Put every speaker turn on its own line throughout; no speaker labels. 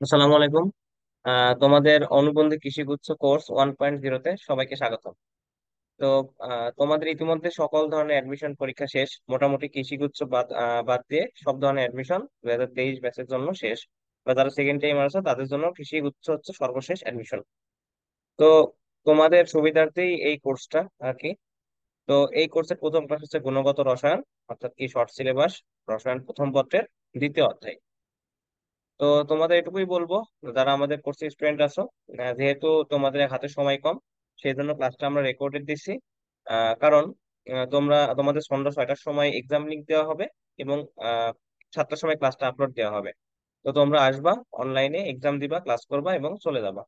আসসালামু আলাইকুম। তোমাদের অনুবন্ধী কৃষিগুচ্ছ কোর্স 1.0 তে সবাইকে স্বাগত। তো তোমাদের ইতিমধ্যে সকল ধরনের অ্যাডমিশন পরীক্ষা শেষ, মোটামুটি কৃষিগুচ্ছ বাদ দিয়ে সব ধরনের অ্যাডমিশন 2023 ব্যাচের জন্য শেষ। বা যারা সেকেন্ড টাইম আছে তাদের জন্য কৃষিগুচ্ছ হচ্ছে সর্বশেষ অ্যাডমিশন। তো তোমাদের সুবিধার্থেই এই কোর্সটা আর কি। তো এই কোর্সের প্রথম ক্লাস হচ্ছে গুণগত রসায়ন, অর্থাৎ কি শর্ট সিলেবাস, রসায়ন প্রথম পত্রের দ্বিতীয় অধ্যায়। তো তোমাদের এটুকুই বলবো, যারা আমাদের কোর্সে স্টুডেন্ট আছো, যেহেতু তোমাদের হাতে সময় কম, সেই জন্য ক্লাসটা আমরা রেকর্ডেড দিচ্ছি। কারণ তোমাদের সন্ধ্যা 6টার সময় এক্সাম লিংক দেওয়া হবে এবং 7টার সময় ক্লাসটা আপলোড দেওয়া হবে। তো তোমরা আসবা, অনলাইনে এক্সাম দিবা, ক্লাস করবা এবং চলে যাবা।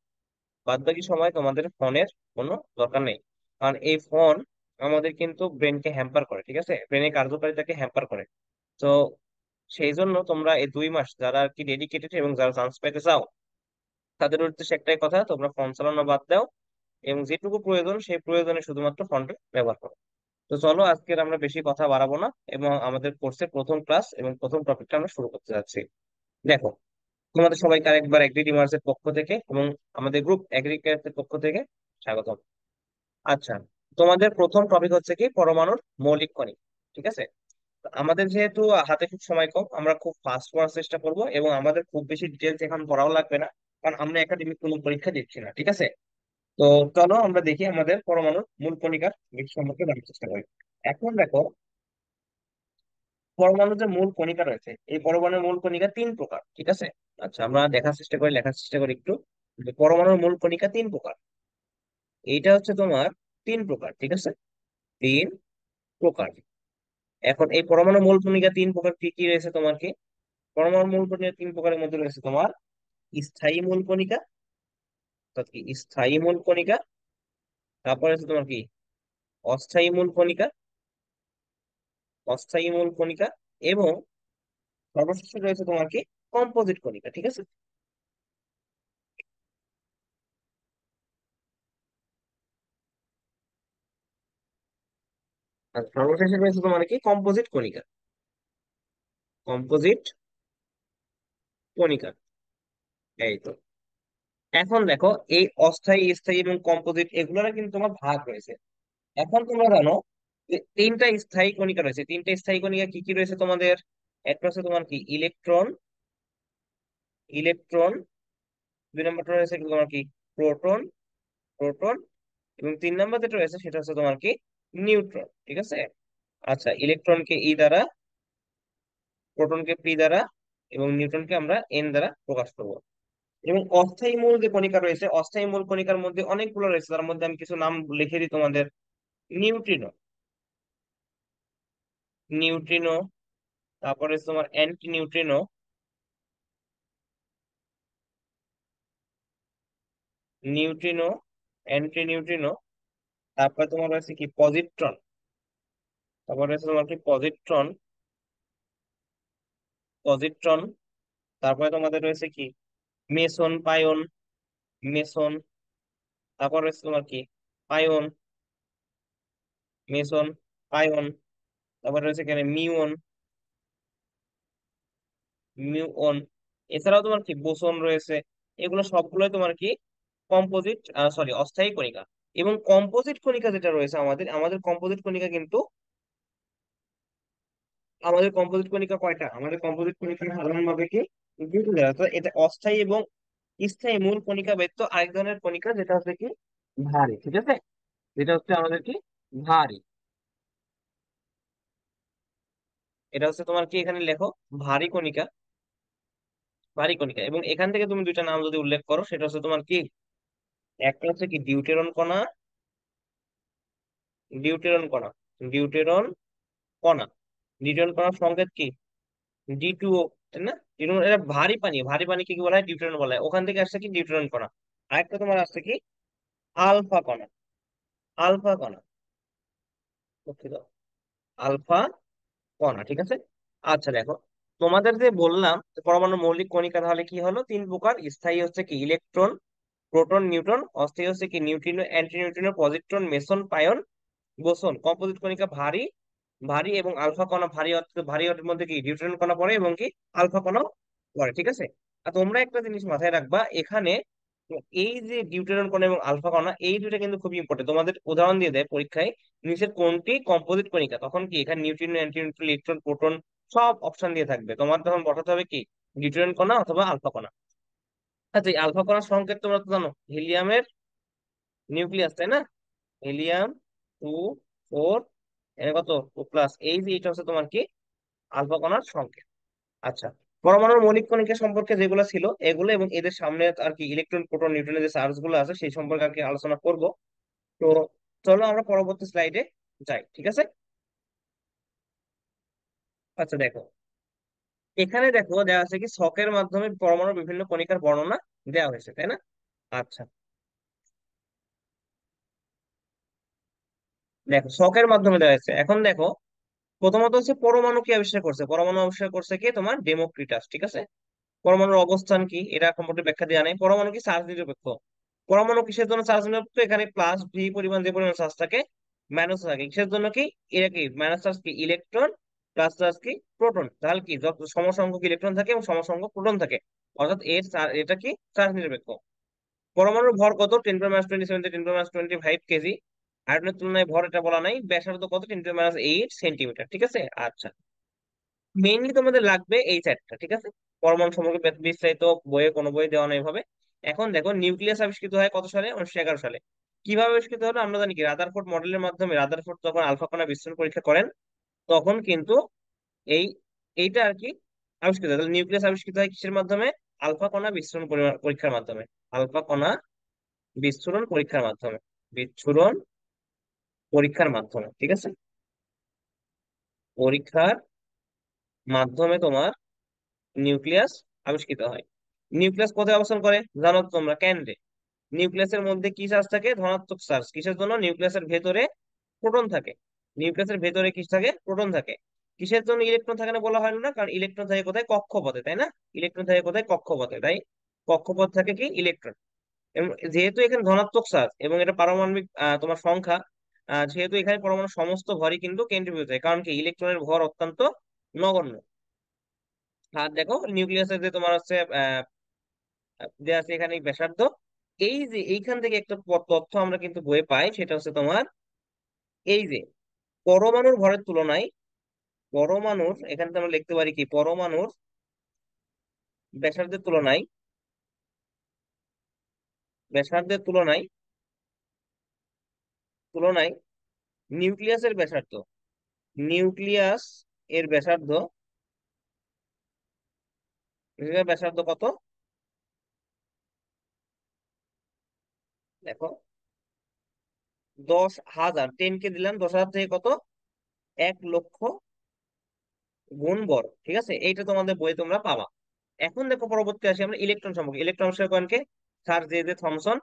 বাদ বাকি সময় তোমাদের ফোনের কোনো দরকার নেই। কারণ এই ফোন আমাদের কিন্তু ব্রেনকে হ্যাম্পার করে, ঠিক আছে, ব্রেনের কার্যকারিতাকে হ্যাম্পার করে। তো সেই জন্য তোমরা এই 2 মাস যারা আর কি ডেডিকেটেড এবং যারা চান্স পেতে চাও, তাদের উদ্দেশ্যে একটাই কথা, তোমরা ফোন চালানো বাদ দাও এবং যেটুকু প্রয়োজন সেই প্রয়োজনে শুধুমাত্র ফোনটা ব্যবহার করো। তো চলো, আজকের আমরা বেশি কথা বাড়াবো না এবং আমাদের কোর্সের প্রথম ক্লাস এবং প্রথম টপিকটা আমরা শুরু করতে যাচ্ছি। দেখো, তোমাদের সবাইকে আরেকবার এগ্রিডিমার্স এর পক্ষ থেকে এবং আমাদের গ্রুপ এগ্রিকালচার পক্ষ থেকে স্বাগতম। আচ্ছা, তোমাদের প্রথম টপিক হচ্ছে কি পরমাণুর মৌলিক কণিকা। ঠিক আছে, তো আমাদের যেহেতু হাতে খুব সময় কম, আমরা খুব ফাস্ট পড়ার চেষ্টা করব এবং আমাদের খুব বেশি ডিটেলস এখন পড়াও লাগবে না, কারণ আমরা একাডেমিক কোনো পরীক্ষা দিচ্ছি না। ঠিক আছে, তো চলো আমরা দেখি আমাদের পরমাণুর মূল কণিকার দিক সম্পর্কে জানার চেষ্টা করি। এখন দেখো, পরমাণুর যে মূল কণিকা রয়েছে, এই পরমাণুর মূল কণিকা 3 প্রকার। ঠিক আছে, আচ্ছা আমরা লেখার চেষ্টা করি একটু, যে পরমাণুর মূল কণিকা 3 প্রকার। এইটা হচ্ছে তোমার 3 প্রকার, ঠিক আছে, 3 প্রকার। এখন এই পরমাণু মূল কণিকা 3 প্রকার কি কি রয়েছে তোমার কি? পরমাণু মূল কণিকা 3 প্রকারের মধ্যে রয়েছে তোমার স্থায়ী মূল কণিকা, অর্থাৎ কি স্থায়ী মূল কণিকা। তারপরে আছে তোমার কি অস্থায়ী মূল কণিকা, অস্থায়ী মূল কণিকা, এবং সর্বশেষে রয়েছে তোমার কি কম্পোজিট কণিকা। ঠিক আছে, আর সর্বশেষে রয়েছে তোমার কি কম্পোজিট কণিকা, কম্পোজিট কণিকা। এই তো, এখন দেখো, এই অস্থায়ী, স্থায়ী এবং কম্পোজিট এগুলোর কিন্তু তোমার ভাগ রয়েছে। এখন তোমরা জানো যে 3টা স্থায়ী কণিকা রয়েছে। 3টা স্থায়ী কণিকা কি কি রয়েছে তোমাদের? একটা হচ্ছে তোমার কি ইলেকট্রন, ইলেকট্রন। 2 নম্বরটা রয়েছে কি তোমার কি প্রোটন, প্রোটন। এবং 3 নম্বর যেটা রয়েছে সেটা হচ্ছে তোমার কি নিউট্রন। ঠিক আছে, আচ্ছা, ইলেকট্রনকে ই দ্বারা, প্রোটনকে পি দ্বারা এবং নিউট্রনকে আমরা এন দ্বারা প্রকাশ করব। এবং অস্থায়ী মূল যে কণিকা রয়েছে, অস্থায়ী মূল কণিকার মধ্যে অনেকগুলো রয়েছে, তার মধ্যে আমি কিছু নাম লিখে দিই তোমাদের। Neutrino, neutrino. তারপরে হচ্ছে তোমার anti neutrino, neutrino, anti neutrino. তারপরে তোমার রয়েছে কি পজিট্রন, তারপরে রয়েছে তোমার কি পজিট্রন, পজিট্রন। তারপরে তোমাদের রয়েছে কি মেসন, পাইওন, মেসন। তারপর রয়েছে তোমার কি পাইওন, মেসন, পাইওন। তারপর রয়েছে এখানে মিউন, মিউন। এছাড়াও তোমার কি বোসন রয়েছে। এগুলো সবগুলোই তোমার কি কম্পোজিট, সরি অস্থায়ী কণিকা। এবং কম্পোজিট কণিকা যেটা রয়েছে আমাদের, আমাদের কম্পোজিট কণিকা কিন্তু, আমাদের কম্পোজিট কণিকা কয়টা? আমাদের কম্পোজিট কণিকা সাধারণভাবে কি দুটো দেওয়া আছে। এটা অস্থায়ী এবং স্থায়ী মূল কণিকা ব্যতীত আরেক ধরনের কণিকা, যেটা হচ্ছে কি ভারী। ঠিক আছে, যেটা হচ্ছে আমাদের কি ভারী। এটা হচ্ছে তোমার কি এখানে লেখো ভারী কণিকা, ভারী কণিকা। এবং এখান থেকে তুমি 2টা নাম যদি উল্লেখ করো, সেটা হচ্ছে তোমার কি, একটা হচ্ছে কি ডিউটেরন কণা, ডিউটেরন কণা, ডিউটেরন কণা। ডিউটেরন কণার সংকেত কি ডি2ও, তাই না? ডিউটেরন এটা ভারী পানি, ভারী পানিকে কি বলা হয় ডিউটেরন বলা হয়। ওখান থেকে আসছে কি ডিউটেরন কণা। আরেকটা তোমার আসছে কি আলফা কণা, আলফা কণা, দুঃখিত, আলফা কণা। ঠিক আছে, আচ্ছা দেখো, তোমাদের যে বললাম যে পরমাণু মৌলিক কণিকা তাহলে কি হলো 3 প্রকার। স্থায়ী হচ্ছে কি ইলেকট্রন, প্রোটন, নিউট্রন। অস্থায়ী হচ্ছে কি neutrino, anti neutrino, positron, meson, pion, boson. Composite কণিকা ভারী, ভারী এবং আলফা কণা। ভারী অর্থ, ভারী অর্থের মধ্যে কি নিউট্রন কণা পড়ে এবং কি আলফা কণাও পড়ে। ঠিক আছে, আর তোমরা একটা জিনিস মাথায় রাখবা এখানে, এই যে ডিউটেরন কণা এবং আলফা কণা এই দুটো কিন্তু খুবই ইম্পর্টেন্ট। তোমাদের উদাহরণ দিয়ে দেয় পরীক্ষায়, নিচের কোনটি কম্পোজিট কণিকা, তখন কি এখানে নিউট্রিনো অ্যান্টিনিউট্রিনো ইলেকট্রন প্রোটন সব অপশন দিয়ে থাকবে, তোমার তখন বসাতে হবে কি ডিউটেরন কণা অথবা আলফা কণা। আচ্ছা, এই আলফা কণার সংকেত তোমরা তো জানো, হিলিয়ামের নিউক্লিয়াস, তাই না? হিলিয়াম 2 4, এর কত 2+, এই যে এটা হচ্ছে তোমার কি আলফা কণার সংকেত। আচ্ছা, পরমাণুর মৌলিক কণিকা সম্পর্কে যেগুলো ছিল এগুলো, এবং এদের সামনে আর কি ইলেকট্রন প্রোটন নিউট্রনের যে চার্জ গুলো আছে সেই সম্পর্কে আর কি আলোচনা করব। তো চলো আমরা পরবর্তী স্লাইডে যাই, ঠিক আছে? আচ্ছা দেখো, এখানে দেখো দেওয়া আছে কি ছকের মাধ্যমে পরমাণুর বিভিন্ন কণিকার বর্ণনা দেওয়া হয়েছে, তাই না? আচ্ছা, দেখো ছকের মাধ্যমে দেওয়া হয়েছে। এখন দেখো, প্রথমত হচ্ছে পরমাণু কি আবিষ্কার করছে, পরমাণু আবিষ্কার করছে কি তোমার ডেমোক্রিটাস, ঠিক আছে? পরমাণুর অবস্থান কি এটা সম্পর্কে ব্যাখ্যা দেওয়া নেই। পরমাণু কি চার্জ নিরপেক্ষ, পরমাণু কিসের জন্য চার্জ নিরপেক্ষ, এখানে প্লাস ভি পরিমাণ যে পরিমাণ চার্জ থাকে মাইনাস থাকে কিসের জন্য, কি এটা কি মাইনাস চার্জ কি ইলেকট্রন, প্লাস চার্জ কি প্রোটন, তাহলে কি যত সমসংখ্যক ইলেকট্রন থাকে এবং সমসংখ্যক প্রোটন থাকে, অর্থাৎ এটা কি চার্জ নিরপেক্ষ। পরমাণুর ভর কত, 10⁻27 থেকে 10⁻25 কেজি। আয়তনের তুলনায় ভর এটা বলা নাই। ব্যাসার্ধ কত, 10⁻8 সেন্টিমিটার, ঠিক আছে? আচ্ছা, মেইনলি তোমাদের লাগবে এই চারটা, ঠিক আছে? পরমাণু সম্পর্কে বিস্তারিত বইয়ে কোনো বই দেওয়া নেই ভাবে। এখন দেখো, নিউক্লিয়াস আবিষ্কৃত হয় কত সালে, 1911 সালে। কিভাবে আবিষ্কৃত হলো আমরা জানি কি, রাদারফোর্ড মডেলের মাধ্যমে। রাদারফোর্ড যখন আলফা কণা বিস্তার পরীক্ষা করেন তখন কিন্তু এই এইটা আর কি আবিষ্কৃত হয়। তাহলে নিউক্লিয়াস আবিষ্কৃত হয় কিসের মাধ্যমে, আলফা কণা বিস্ফোরণ পরীক্ষার মাধ্যমে। আলফা কণা বিস্ফোরণ পরীক্ষার মাধ্যমে, বিস্ফোরণ পরীক্ষার মাধ্যমে, ঠিক আছে? পরীক্ষার মাধ্যমে তোমার নিউক্লিয়াস আবিষ্কৃত হয়। নিউক্লিয়াস কোথায় অবস্থান করে জানো তো তোমরা, কেন্দ্রে। নিউক্লিয়াসের মধ্যে কি চার্জ থাকে, ধনাত্মক চার্জ। কিসের জন্য, নিউক্লিয়াসের ভেতরে প্রোটন থাকে। নিউক্লিয়াসের ভেতরে কি থাকে, প্রোটন থাকে। কিসের জন্য ইলেকট্রন থাকে না বলা হয় না, কারণ ইলেকট্রন থাকে কোথায়, কক্ষপথে, তাই না? ইলেকট্রন থাকে কোথায়, কক্ষপথে, তাই কক্ষপথ থাকে কি ইলেকট্রন। এবং যেহেতু এখানে ধনাত্মক চার্জ এবং এটা পারমাণবিক তোমার সংখ্যা, যেহেতু এখানে পরমাণু সমস্ত ভরই কিন্তু কেন্দ্রীভূত হয়, কারণ কি ইলেকট্রনের ভর অত্যন্ত নগণ্য। আর দেখো নিউক্লিয়াসের যে তোমার হচ্ছে যে আছে এখানে ব্যাসার্ধ, এই যে এইখান থেকে একটা তথ্য আমরা কিন্তু বইয়ে পাই, সেটা হচ্ছে তোমার এই যে পরমাণুর ভরের তুলনায়, পরমাণুর এখানে তো আমরা লিখতে পারি কি পরমাণুর ব্যাসার্ধের তুলনায়, ব্যাসার্ধের তুলনায় তুলনায় নিউক্লিয়াসের ব্যাসার্ধ, নিউক্লিয়াস এর ব্যাসার্ধ, ব্যাসার্ধ কত দেখো, 10,000, 10 কে দিলাম 10,000 থেকে কত 1 লক্ষ গুণ বড়, ঠিক আছে? এইটা তোমাদের বই তোমরা পাবা। এখন দেখো পরবর্তী আসি আমরা ইলেকট্রন সম্পর্কে। ইলেকট্রন আবিষ্কার করেন কে, স্যার জে জে থমসন।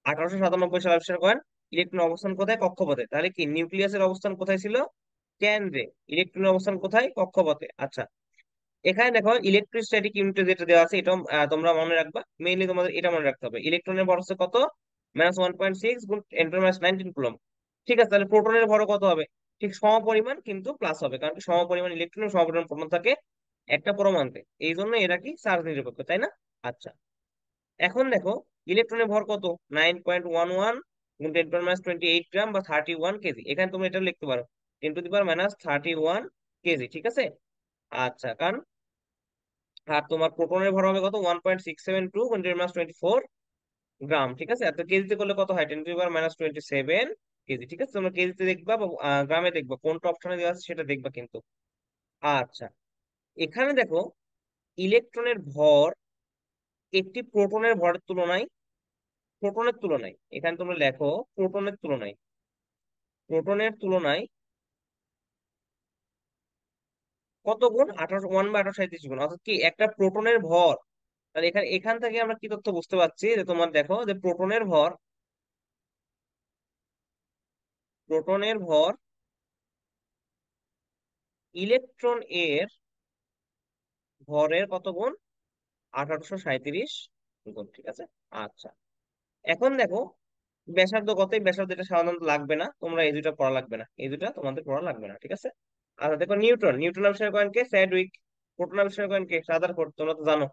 1897 সালে আবিষ্কার করেন। ইলেকট্রন অবস্থান কোথায়, কক্ষপথে। তাহলে কি নিউক্লিয়াসের অবস্থান কোথায় ছিল, কেন্দ্রে। ইলেকট্রনের অবস্থান কোথায়, কক্ষপথে। আচ্ছা, এখানে দেখো ইলেকট্রোস্ট্যাটিক ইউনিটে যেটা দেওয়া আছে এটা তোমরা মনে রাখবা। মেইনলি তোমাদের এটা মনে রাখতে হবে, ইলেকট্রনের ভর হচ্ছে কত, -1.6 গুণ 10⁻19 কুলম্ব। ঠিক আছে, তাহলে প্রোটনের ভর কত হবে, ঠিক সমপরিমাণ কিন্তু প্লাস হবে, কারণ কি সমপরিমাণ ইলেকট্রন এবং সমপরিমাণ প্রোটন থাকে একটা পরমাণুতে, এই জন্য এরা কি চার্জ নিরপেক্ষ, তাই না? আচ্ছা, এখন দেখো ইলেকট্রনের ভর কত, 9.11 গুণ 10⁻28 গ্রাম বা 31 কেজি। এখানে তুমি এটা লিখতে পারো 10⁻31 কেজি, ঠিক আছে? আচ্ছা, কারণ আর তোমার প্রোটনের ভর হবে কত, 1.672 10⁻24 গ্রাম, ঠিক আছে? এত কেজিতে করলে কত হয়, 10⁻27 কেজি, ঠিক আছে? তোমরা কেজিতে দেখবা বা গ্রামে দেখবা, কোনটা অপশনে দেওয়া আছে সেটা দেখবা কিন্তু। আচ্ছা, এখানে দেখো ইলেকট্রনের ভর একটি প্রোটনের ভরের তুলনায়, প্রোটনের তুলনায় এখানে তোমরা লেখো প্রোটনের তুলনায়, প্রোটনের তুলনায় কত গুণ, 1/1837 গুণ, অর্থাৎ কি একটা প্রোটনের ভর। তাহলে এখানে এখান থেকে আমরা কি তথ্য বুঝতে পারছি, যে তোমার দেখো যে প্রোটনের ভর, প্রোটনের ভর ইলেকট্রন এর ভরের কত গুণ, 1837 গুণ, ঠিক আছে? আচ্ছা, এখন দেখো ব্যাসার্ধ কত, এই ব্যাসার্ধ এটা সাধারণত লাগবে না, তোমরা এই দুটা পড়া লাগবে না, এই দুটা তোমাদের পড়া লাগবে না, ঠিক আছে? আচ্ছা দেখো, নিউটন, নিউটন আবিষ্কার করেন কে, স্যাডউইক। প্রোটন আবিষ্কার করেন কে, রাদারফোর্ড, তোমরা তো জানো।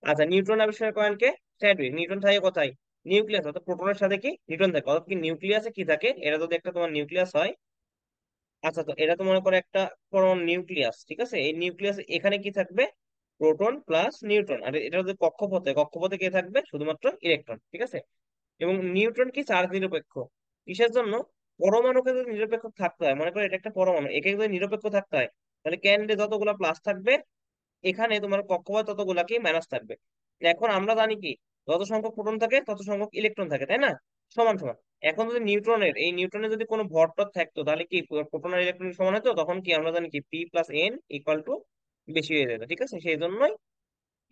আচ্ছা, নিউট্রন আবিষ্কার করেন কে? চ্যাডউইক। নিউট্রন থাকে কোথায়? নিউক্লিয়াস, অর্থাৎ প্রোটনের সাথে কি নিউট্রন থাকে, অর্থাৎ কি নিউক্লিয়াসে কি থাকে, এটা যদি একটা তোমার নিউক্লিয়াস হয়। আচ্ছা, তো এটা তো মনে করো একটা পরমাণু নিউক্লিয়াস, ঠিক আছে? এই নিউক্লিয়াস এখানে কি থাকবে? Proton plus neutron. আর এটা যদি কক্ষপথে, কক্ষপথে কে থাকবে? শুধুমাত্র ইলেকট্রন, ঠিক আছে? এবং নিউট্রন কি চার্জ নিরপেক্ষ। কিসের জন্য? পরমাণুকে যদি নিরপেক্ষ থাকতে হয়, মনে করো এটা একটা পরমাণু, একে যদি নিরপেক্ষ থাকতে হয়, তাহলে ক্যান্ডে যতগুলো প্লাস থাকবে, এখানে তোমার কক্ষপথ ততগুলা কি মাইনাস থাকবে। এখন আমরা জানি কি, যত সংখ্যক প্রোটন থাকে তত সংখ্যক ইলেকট্রন থাকে, তাই না? সমান সমান। এখন যদি নিউট্রনের, এই নিউট্রনের যদি কোনো ভর টর থাকতো, তাহলে কি প্রোটন আর ইলেকট্রন সমান হতো? তখন কি আমরা জানি কি P plus N equal to বেশি হয়ে যেত, ঠিক আছে? সেই জন্যই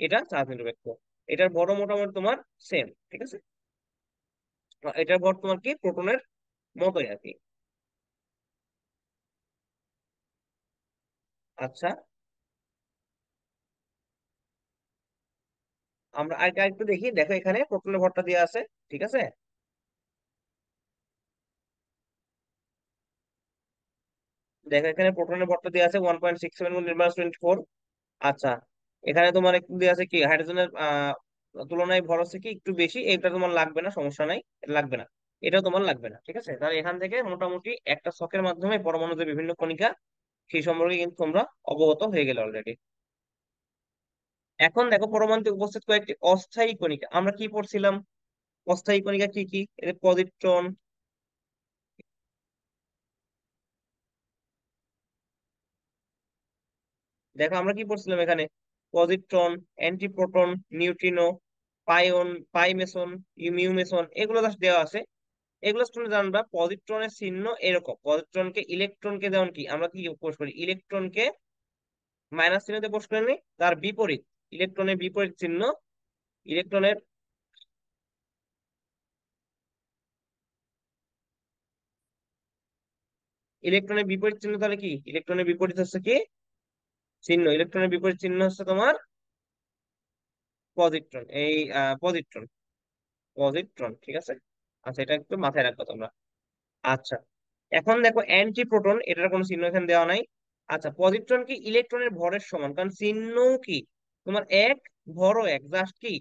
এটা চার্জ নিরপেক্ষ। এটার ভরও মোটামুটি তোমার সেম, ঠিক আছে? এটার ভর তোমার কি প্রোটনের মতোই আর কি। আচ্ছা, আমরা আরেকটা একটু দেখি। দেখো এখানে প্রোটনের ভরটা দেওয়া আছে, ঠিক আছে? দেখো এখানে প্রোটনের ভরটা দেওয়া আছে 1.67 × 10⁻²৪। আচ্ছা, এখানে তোমার একটু দেওয়া আছে কি হাইড্রোজেনের তুলনায় ভর হচ্ছে কি একটু বেশি, এটা তোমার লাগবে না, সমস্যা নাই, এটা লাগবে না। এটা তোমার লাগবে না, ঠিক আছে? তাহলে এখান থেকে মোটামুটি একটা ছকের মাধ্যমে পরমাণুর যে বিভিন্ন কণিকা, সেই সম্পর্কে কিন্তু তোমরা অবগত হয়ে গেলে অলরেডি। এখন দেখো পরমাণুতে উপস্থিত কয়েকটি অস্থায়ী কণিকা, আমরা কি পড়ছিলাম? অস্থায়ী কণিকা কি কি? এর পজিট্রন। দেখো আমরা কি পড়ছিলাম এখানে? পজিট্রন, অ্যান্টিপ্রোটন, নিউট্রিনো, পাইওন, পাইমেসন, মিউমেসন, এগুলো জাস্ট দেওয়া আছে। এগুলো তোমরা জানবা। পজিট্রনের চিহ্ন এরকম, পজিট্রনকে, ইলেকট্রনকে যেমন কি আমরা কি প্রকাশ করি, ইলেকট্রনকে মাইনাস চিহ্নতে প্রকাশ করে নিই, তার বিপরীত, ইলেকট্রনের বিপরীত চিহ্ন, ইলেকট্রনের ইলেকট্রনের বিপরীত চিহ্ন তাহলে কি? ইলেকট্রনের বিপরীত হচ্ছে কি চিহ্ন? ইলেকট্রনের বিপরীত চিহ্ন হচ্ছে তোমার পজিট্রন। এই পজিট্রন, পজিট্রন, ঠিক আছে? আচ্ছা, এটা একটু মাথায় রাখবো তোমরা। আচ্ছা, এখন দেখো অ্যান্টি প্রোটন, এটার কোনো চিহ্ন এখানে দেওয়া নাই। আচ্ছা, পজিট্রন কি ইলেকট্রনের ভরের সমান, কারণ চিহ্ন কি তোমার এক, ভরও এক, জাস্ট কি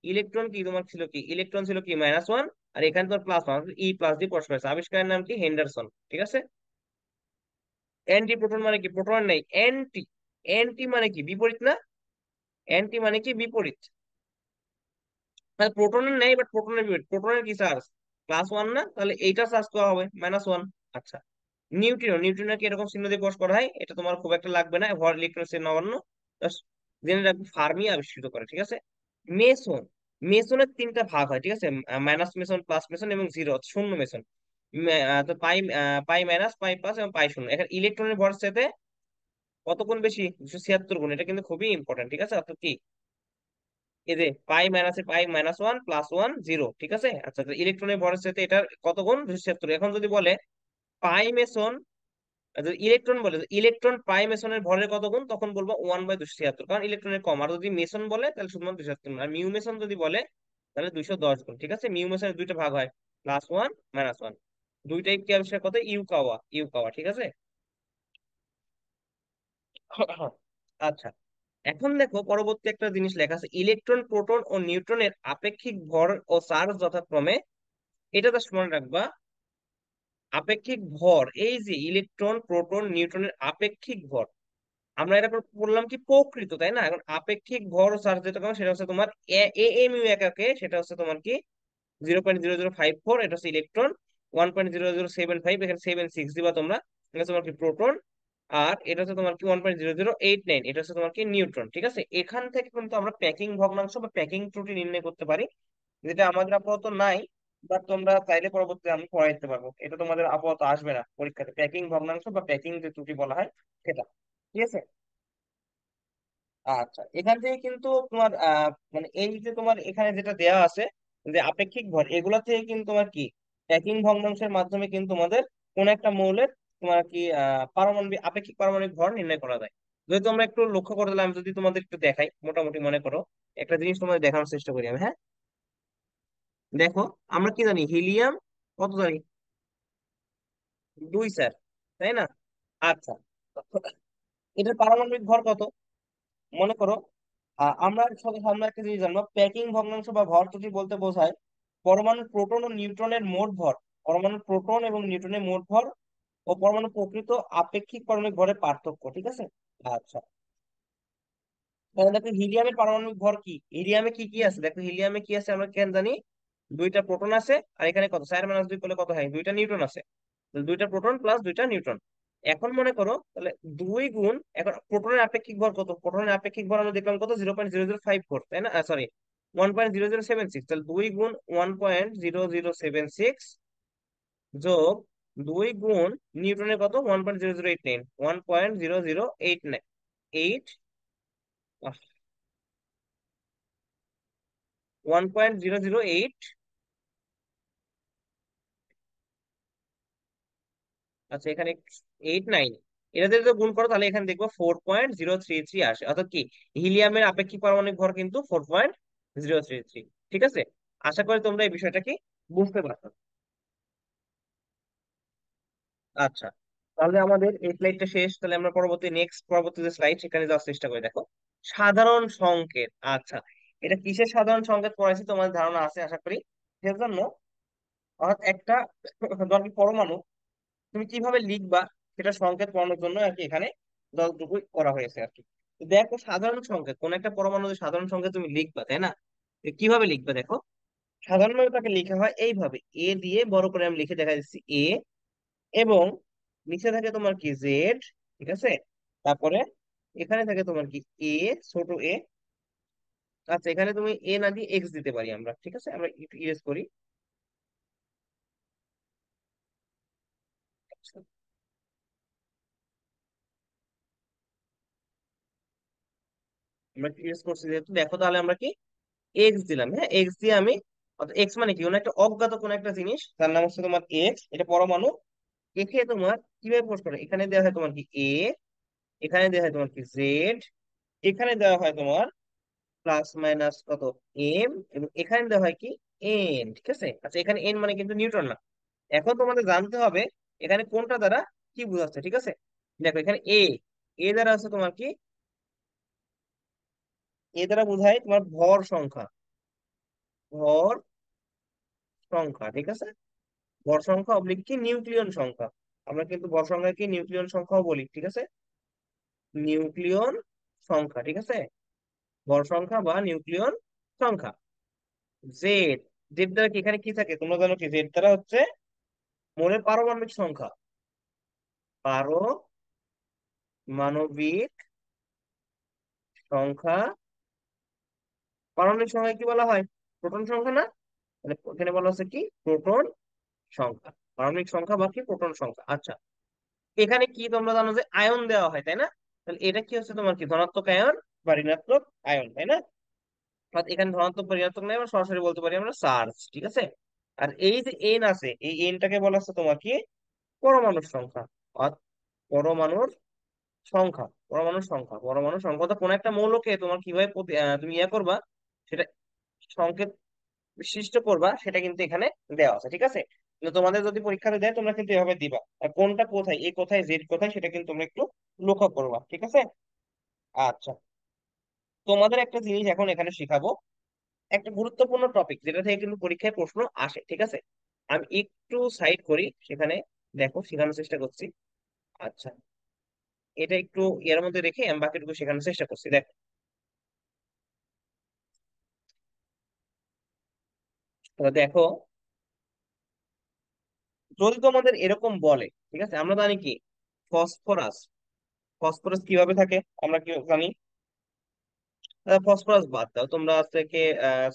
ইলেকট্রন কি তোমার ছিল কি, ইলেকট্রন ছিল কি -1, আর এখানে তোমার +1, ই প্লাস দিয়ে প্রশ্ন হয়েছে। আবিষ্কারের নাম কি? হেন্ডারসন, ঠিক আছে? অ্যান্টি প্রোটন মানে কি? প্রোটন নেই, অ্যান্টি। অ্যান্টি মানে কি বিপরীত না? অ্যান্টি মানে কি বিপরীত। তাহলে প্রোটনের নেই, বাট প্রোটনের বিপরীত। প্রোটনের কি চার্জ? +1 না? তাহলে এইটা চার্জ করা হবে -1। আচ্ছা, নিউট্রিনো, নিউট্রিনো কি এরকম চিহ্ন দিয়ে প্রকাশ করা হয়? এটা তোমার খুব একটা লাগবে না, ভর ইলেকট্রন নগণ্য। Just জেনে রাখবে ফার্মি আবিষ্কৃত করে, ঠিক আছে? মেসন, মেসনের তিনটা ভাগ হয়, ঠিক আছে? মাইনাস মেসন, প্লাস মেসন এবং জিরো, শূন্য মেসন। তো পাই, পাই মাইনাস, পাই প্লাস এবং পাই শূন্য। এখানে ইলেকট্রনের ভর সাথে কত গুণ বেশি? 276 গুণ। এটা কিন্তু খুবই ইম্পর্টেন্ট, ঠিক আছে? অর্থাৎ কি এই যে পাই মাইনাসে পাই -1 +1 0, ঠিক আছে? আচ্ছা, তো ইলেকট্রনের ভরের সাথে এটার কত গুণ? 276। এখন যদি বলে পাই মেসন, যদি ইলেকট্রন বলে ইলেকট্রন পাই মেসনের ভরের কত গুণ, তখন বলবো 1/276, কারণ ইলেকট্রনের কম। আর যদি মেসন বলে তাহলে শুধুমাত্র 276। আর মিউ মেসন যদি বলে তাহলে 210 গুণ, ঠিক আছে? মিউ মেসনের দুইটা ভাগ হয়, +1 -1। দুইটাই কি আবিষ্কার কত? ইউকাওয়া, ইউকাওয়া, ঠিক আছে? আচ্ছা, এখন দেখো পরবর্তী একটা জিনিস লেখা আছে, ইলেকট্রন, প্রোটন ও নিউট্রনের আপেক্ষিক ভর ও চার্জ যথাক্রমে। এটা জাস্ট মনে রাখবা, আপেক্ষিক ভর, এই যে ইলেকট্রন, প্রোটন, নিউট্রনের আপেক্ষিক ভর, আমরা এটা বললাম কি প্রকৃত, তাই না? এখন আপেক্ষিক ভর ও চার্জ যেটা কম, সেটা হচ্ছে তোমার এএমইউ এককে, সেটা হচ্ছে তোমার কি 0.0054, এটা হচ্ছে ইলেকট্রন। 1.0075, এখানে 76 দিবা তোমরা, এটা হচ্ছে তোমার কি প্রোটন। আর এটা হচ্ছে তোমার কি 1.0089, এটা হচ্ছে তোমার কি নিউট্রন, ঠিক আছে? এখান থেকে কিন্তু আমরা প্যাকিং ভগ্নাংশ বা প্যাকিং ত্রুটি নির্ণয় করতে পারি, যেটা আমাদের আপাতত নাই। বাট তোমরা চাইলে পরবর্তীতে আমি পড়াই দিতে পারবো। এটা তোমাদের আপাতত আসবে না পরীক্ষাতে, প্যাকিং ভগ্নাংশ বা প্যাকিং যে ত্রুটি বলা হয় সেটা, ঠিক আছে? আচ্ছা, এখান থেকে কিন্তু তোমার মানে এই যে তোমার এখানে যেটা দেয়া আছে, যে আপেক্ষিক ভর, এগুলা থেকে কিন্তু তোমার কি প্যাকিং ভগ্নাংশের মাধ্যমে কিন্তু তোমাদের কোন একটা মৌলের তোমার কি পারমাণবিক, আপেক্ষিক পারমাণবিক ভর নির্ণয় করা যায়। যদি তোমরা একটু লক্ষ্য করে দিলে, আমি যদি তোমাদের একটু দেখাই, মোটামুটি মনে করো একটা জিনিস তোমাদের দেখানোর চেষ্টা করি আমি, হ্যাঁ? দেখো, আমরা কি জানি? হিলিয়াম কত জানি? 2 স্যার, তাই না? আচ্ছা, এটার পারমাণবিক ভর কত মনে করো? আমরা সামনে একটা জিনিস জানবো, প্যাকিং ভগ্নাংশ বা ভর ত্রুটি বলতে বোঝায় পরমাণুর প্রোটন ও নিউট্রনের মোট ভর, পরমাণুর প্রোটন এবং নিউট্রনের মোট ভর ও পরমাণুর প্রকৃত আপেক্ষিক পারমাণবিক ভরের পার্থক্য, ঠিক আছে। আচ্ছা, তাহলে দেখো হিলিয়ামের পারমাণবিক ভর কি, হিলিয়ামে কি কি আছে, দেখো হিলিয়ামে কি আছে আমরা কেন জানি, দুইটা প্রোটন আছে, আর এখানে কত 4 - 2 করলে কত হয়, দুইটা নিউট্রন আছে। তাহলে দুইটা প্রোটন প্লাস দুইটা নিউট্রন। এখন মনে করো তাহলে দুই গুণ, এখন প্রোটনের আপেক্ষিক ভর কত, প্রোটনের আপেক্ষিক ভর আমরা দেখলাম কত 0.0054, তাই না, সরি 1.0076, তাহলে 2 গুণ 1.0076 যোগ 2 গুণ নিউটনের কত 1.0089, 1.0089, 1.008। আচ্ছা এখানে 89, এটাতে যদি গুণ করো তাহলে এখানে দেখবো 4.033 আসে, অর্থাৎ কি হিলিয়ামের আপেক্ষিক পারমাণবিক ভর কিন্তু 4.033। ঠিক আছে, আশা করি তোমরা এই বিষয়টা কি বুঝতে পারছো। আচ্ছা, তাহলে আমাদের এই স্লাইডটা শেষ, তাহলে আমরা পরবর্তী যে স্লাইড সেখানে যাওয়ার চেষ্টা করি। দেখো সাধারণ সংকেত। আচ্ছা, এটা কিসের সাধারণ সংকেত পড়াইছি তোমার ধারণা আছে আশা করি। এর জন্য অর্থাৎ একটা ধর কি পরমাণু তুমি কিভাবে লিখবা সেটা সংকেত করানোর জন্য আর কি এখানে যতটুকু করা হয়েছে আর কি। তো দেখো সাধারণ সংকেত, কোন একটা পরমাণু যে সাধারণ সংকেত তুমি লিখবা, তাই না, তো কিভাবে লিখবে দেখো, সাধারণভাবে তাকে লেখা হয় এইভাবে, এ দিয়ে বড় করে আমি লিখে দেখা দিচ্ছি এ, এবং নিচে থাকে তোমার কি জেড, ঠিক আছে, তারপরে এখানে থাকে তোমার কি এ, ছোট এ। আচ্ছা এখানে তুমি এ না দিয়ে এক্স দিতে পারি আমরা, ঠিক আছে, আমরা একটু ইরেজ করি। আচ্ছা, আমরা ইরেজ করছি যেহেতু, দেখো তাহলে আমরা কি এক্স দিলাম, হ্যাঁ এক্স দিয়ে আমি, অর্থাৎ এক্স মানে কি, কোনো একটা অজ্ঞাত কোন একটা জিনিস তার নাম হচ্ছে তোমার এক্স, এটা পরমাণু। একে তোমার কিভাবে প্রশ্ন করে, এখানে দেওয়া হয় তোমার কি এ, এখানে দেওয়া হয় তোমার কি জেড, এখানে দেওয়া হয় তোমার প্লাস মাইনাস কত এম, এবং এখানে দেওয়া হয় কি এন, ঠিক আছে। আচ্ছা এখানে এন মানে কিন্তু নিউটন না। এখন তোমাদের জানতে হবে এখানে কোনটা দ্বারা কি বোঝাচ্ছে, ঠিক আছে। দেখো এখানে এ, এ দ্বারা হচ্ছে তোমার কি, এ দ্বারা বোঝায় তোমার ভর সংখ্যা, ভর সংখ্যা, ঠিক আছে, ভর সংখ্যা অবলিক কি নিউক্লিয়ন সংখ্যা। আমরা কিন্তু ভর সংখ্যাকে নিউক্লিয়ন সংখ্যাও বলি, ঠিক আছে, নিউক্লিয়ন সংখ্যা, ঠিক আছে, ভর সংখ্যা বা নিউক্লিয়ন সংখ্যা। জেড, জেড দ্বারা কি এখানে কি থাকে তোমরা জানো কি, জেড দ্বারা হচ্ছে মোলের পারমাণবিক সংখ্যা, পারমাণবিক সংখ্যা, পারমাণবিক সংখ্যা কি বলা হয়, প্রোটন সংখ্যা না, মানে এখানে বলা হচ্ছে কি প্রোটন সংখ্যা, পারমাণবিক সংখ্যা বা কি প্রোটন সংখ্যা। আচ্ছা এখানে কি তোমরা জানো যে আয়ন দেওয়া হয়, তাই না, তাহলে এটা কি হচ্ছে তোমার কি ধনাত্মক আয়ন বা ঋণাত্মক আয়ন, তাই না। অর্থাৎ এখানে ধনাত্মক বা ঋণাত্মক নাই, আমরা সরাসরি বলতে পারি আমরা চার্জ, ঠিক আছে। আর এই যে এন আছে, এই এনটাকে বলা হচ্ছে তোমার কি পরমাণুর সংখ্যা, অর্থাৎ পরমাণুর সংখ্যা, পরমাণুর সংখ্যা, পরমাণুর সংখ্যা অর্থাৎ কোন একটা মৌলকে তোমার কিভাবে তুমি ইয়ে করবা, সেটা সংকেত বিশিষ্ট করবা, সেটা কিন্তু এখানে দেওয়া আছে, ঠিক আছে। কিন্তু তোমাদের যদি পরীক্ষাতে দেয় তোমরা কিন্তু এভাবে দিবা, আর কোনটা কোথায়, এ কোথায় জেড কোথায়, সেটা কিন্তু তোমরা একটু লক্ষ্য করবা, ঠিক আছে। আচ্ছা, তোমাদের একটা জিনিস এখন এখানে শিখাবো, একটা গুরুত্বপূর্ণ টপিক যেটা থেকে কিন্তু পরীক্ষায় প্রশ্ন আসে, ঠিক আছে। আমি একটু সাইড করি সেখানে, দেখো শেখানোর চেষ্টা করছি। আচ্ছা, এটা একটু এর মধ্যে রেখে আমি বাকিটুকু শেখানোর চেষ্টা করছি, দেখো। তো দেখো, যদি তোমাদের এরকম বলে, ঠিক আছে, আমরা জানি কি ফসফরাস, ফসফরাস কিভাবে থাকে আমরা কি জানি, ফসফরাস বাদ দাও তোমরা থেকে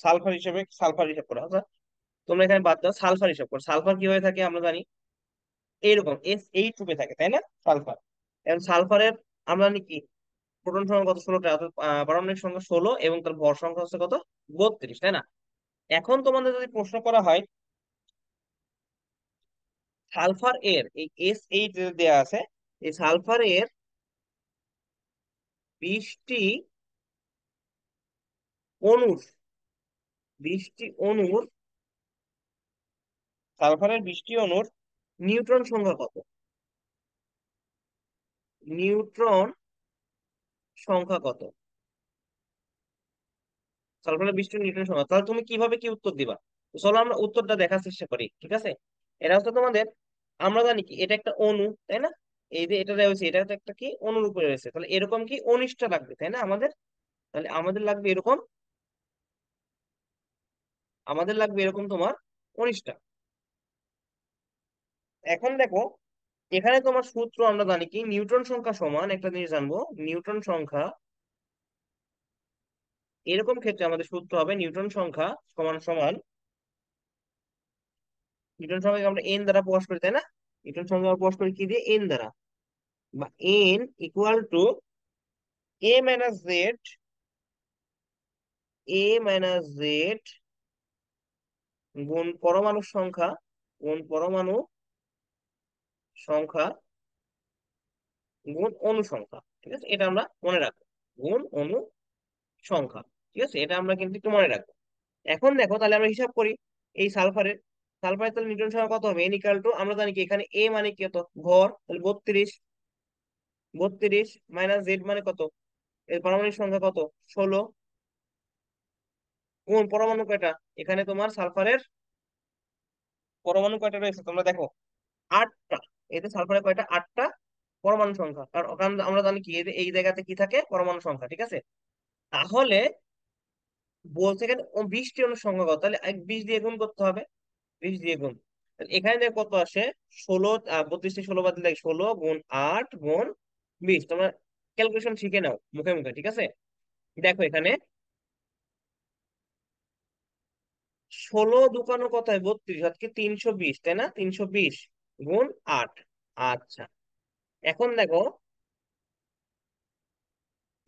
সালফার হিসেবে, সালফার হিসাব করো, আচ্ছা তোমরা এখানে বাদ দাও, সালফার হিসাব করো, সালফার কিভাবে থাকে আমরা জানি এইরকম S8 রূপে থাকে, তাই না, সালফার। এখন সালফারের আমরা জানি কি প্রোটন সংখ্যা কত 16টা, অর্থাৎ পারমাণবিক সংখ্যা 16 এবং তার ভর সংখ্যা হচ্ছে কত 32, তাই না। এখন তোমাদের যদি প্রশ্ন করা হয় সালফার এর এই S8 যে দেয়া আছে, এই সালফার এর 20টি অনুর, 20টি অনুর, সালফারের 20টি অনুর নিউট্রন সংখ্যা কত, নিউট্রন সংখ্যা কত, সালফারের 20টি নিউট্রন সংখ্যা, তাহলে তুমি কিভাবে কি উত্তর দিবা? তো চলো আমরা উত্তরটা দেখার চেষ্টা করি, ঠিক আছে? এটা হচ্ছে তোমাদের, আমরা জানি কি এটা একটা অণু, তাই না? এই যে এটা রয়েছে, এটা হচ্ছে একটা কি অণুর উপরে রয়েছে, তাহলে এরকম কি 19টা লাগবে, তাই না আমাদের? তাহলে আমাদের লাগবে এরকম তোমার 19টা। এখন দেখো, এখানে তোমার সূত্র আমরা জানি কি নিউটন সংখ্যা সমান, একটা জিনিস জানবো, নিউটন সংখ্যা, এরকম ক্ষেত্রে আমাদের সূত্র হবে নিউটন সংখ্যা সমান সমান, নিউটন সংখ্যাকে আমরা এন দ্বারা প্রকাশ করি, তাই না? নিউটন সংখ্যা আমরা প্রকাশ করি কি দিয়ে? এন দ্বারা, বা N equal to A minus Z, A minus Z গুণ পরমাণু সংখ্যা, গুণ পরমাণু সংখ্যা গুণ অণু সংখ্যা, ঠিক আছে? এটা আমরা মনে রাখবো, গুণ অণু সংখ্যা, ঠিক আছে? এটা আমরা কিন্তু একটু মনে রাখবো। এখন দেখো, তাহলে আমরা হিসাব করি এই সালফারের তাহলে নিউটন সংখ্যা কত হবে? এন ইকুয়াল টু, আমরা জানি কি এখানে এ মানে কি, কত ভর, তাহলে 32, 32 মাইনাস জেড মানে কত, এর পারমাণবিক সংখ্যা কত, 16, কোন পরমাণু কয়টা এখানে তোমার সালফারের, পরমাণু কয়টা রয়েছে তোমরা দেখো, 8টা। এতে সালফারের কয়টা? 8টা পরমাণু সংখ্যা, কারণ কারণ আমরা জানি কি এই জায়গাতে কি থাকে, পরমাণু সংখ্যা, ঠিক আছে? তাহলে বলছে এখানে 20টি অনুসংখ্যা কত, তাহলে 20 দিয়ে গুণ করতে হবে, 20 দিয়ে গুণ। তাহলে এখানে দেখো কত আসে, 16, 32 থেকে 16 বাদ দিলে 16 গুণ 8 গুণ 20, তোমরা ক্যালকুলেশন শিখে নাও মুখে মুখে, ঠিক আছে? দেখো এখানে 16 দুকানো কত হয়? 32, আজকে 320, তাই না? 320 গুণ 8। আচ্ছা, এখন দেখো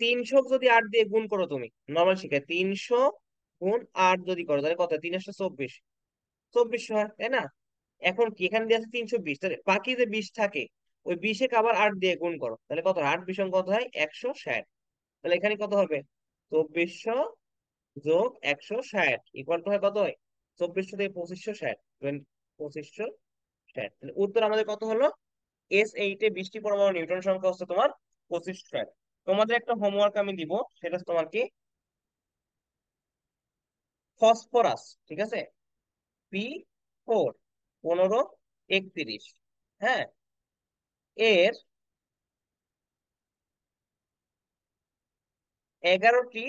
300 যদি 8 দিয়ে গুণ করো, তুমি নর্মাল শিখে 300 গুণ 8 যদি করো, তাহলে কত হয়? 3 × 8 = 24, 2400 হয়, তাই না? এখন কি এখানে দিয়ে আছে 320, তাহলে বাকি যে 20 থাকে, ওই 20 কে আবার 8 দিয়ে গুণ করো, তাহলে কত হয়? 8 × 20 কত হয়? 160। তাহলে এখানে কত হবে? 2400 যোগ 160 ইকুয়াল টু হয় কত হয়? 2400 থেকে 2560, 2560। তাহলে উত্তর আমাদের কত হলো? S8 এ 20টি পরমাণু নিউটন সংখ্যা হচ্ছে তোমার 2500। তোমাদের একটা হোমওয়ার্ক আমি দিব, সেটা হচ্ছে তোমার কি, ফসফরাস, ঠিক আছে? P4, 1531, হ্যাঁ, এর 11টি,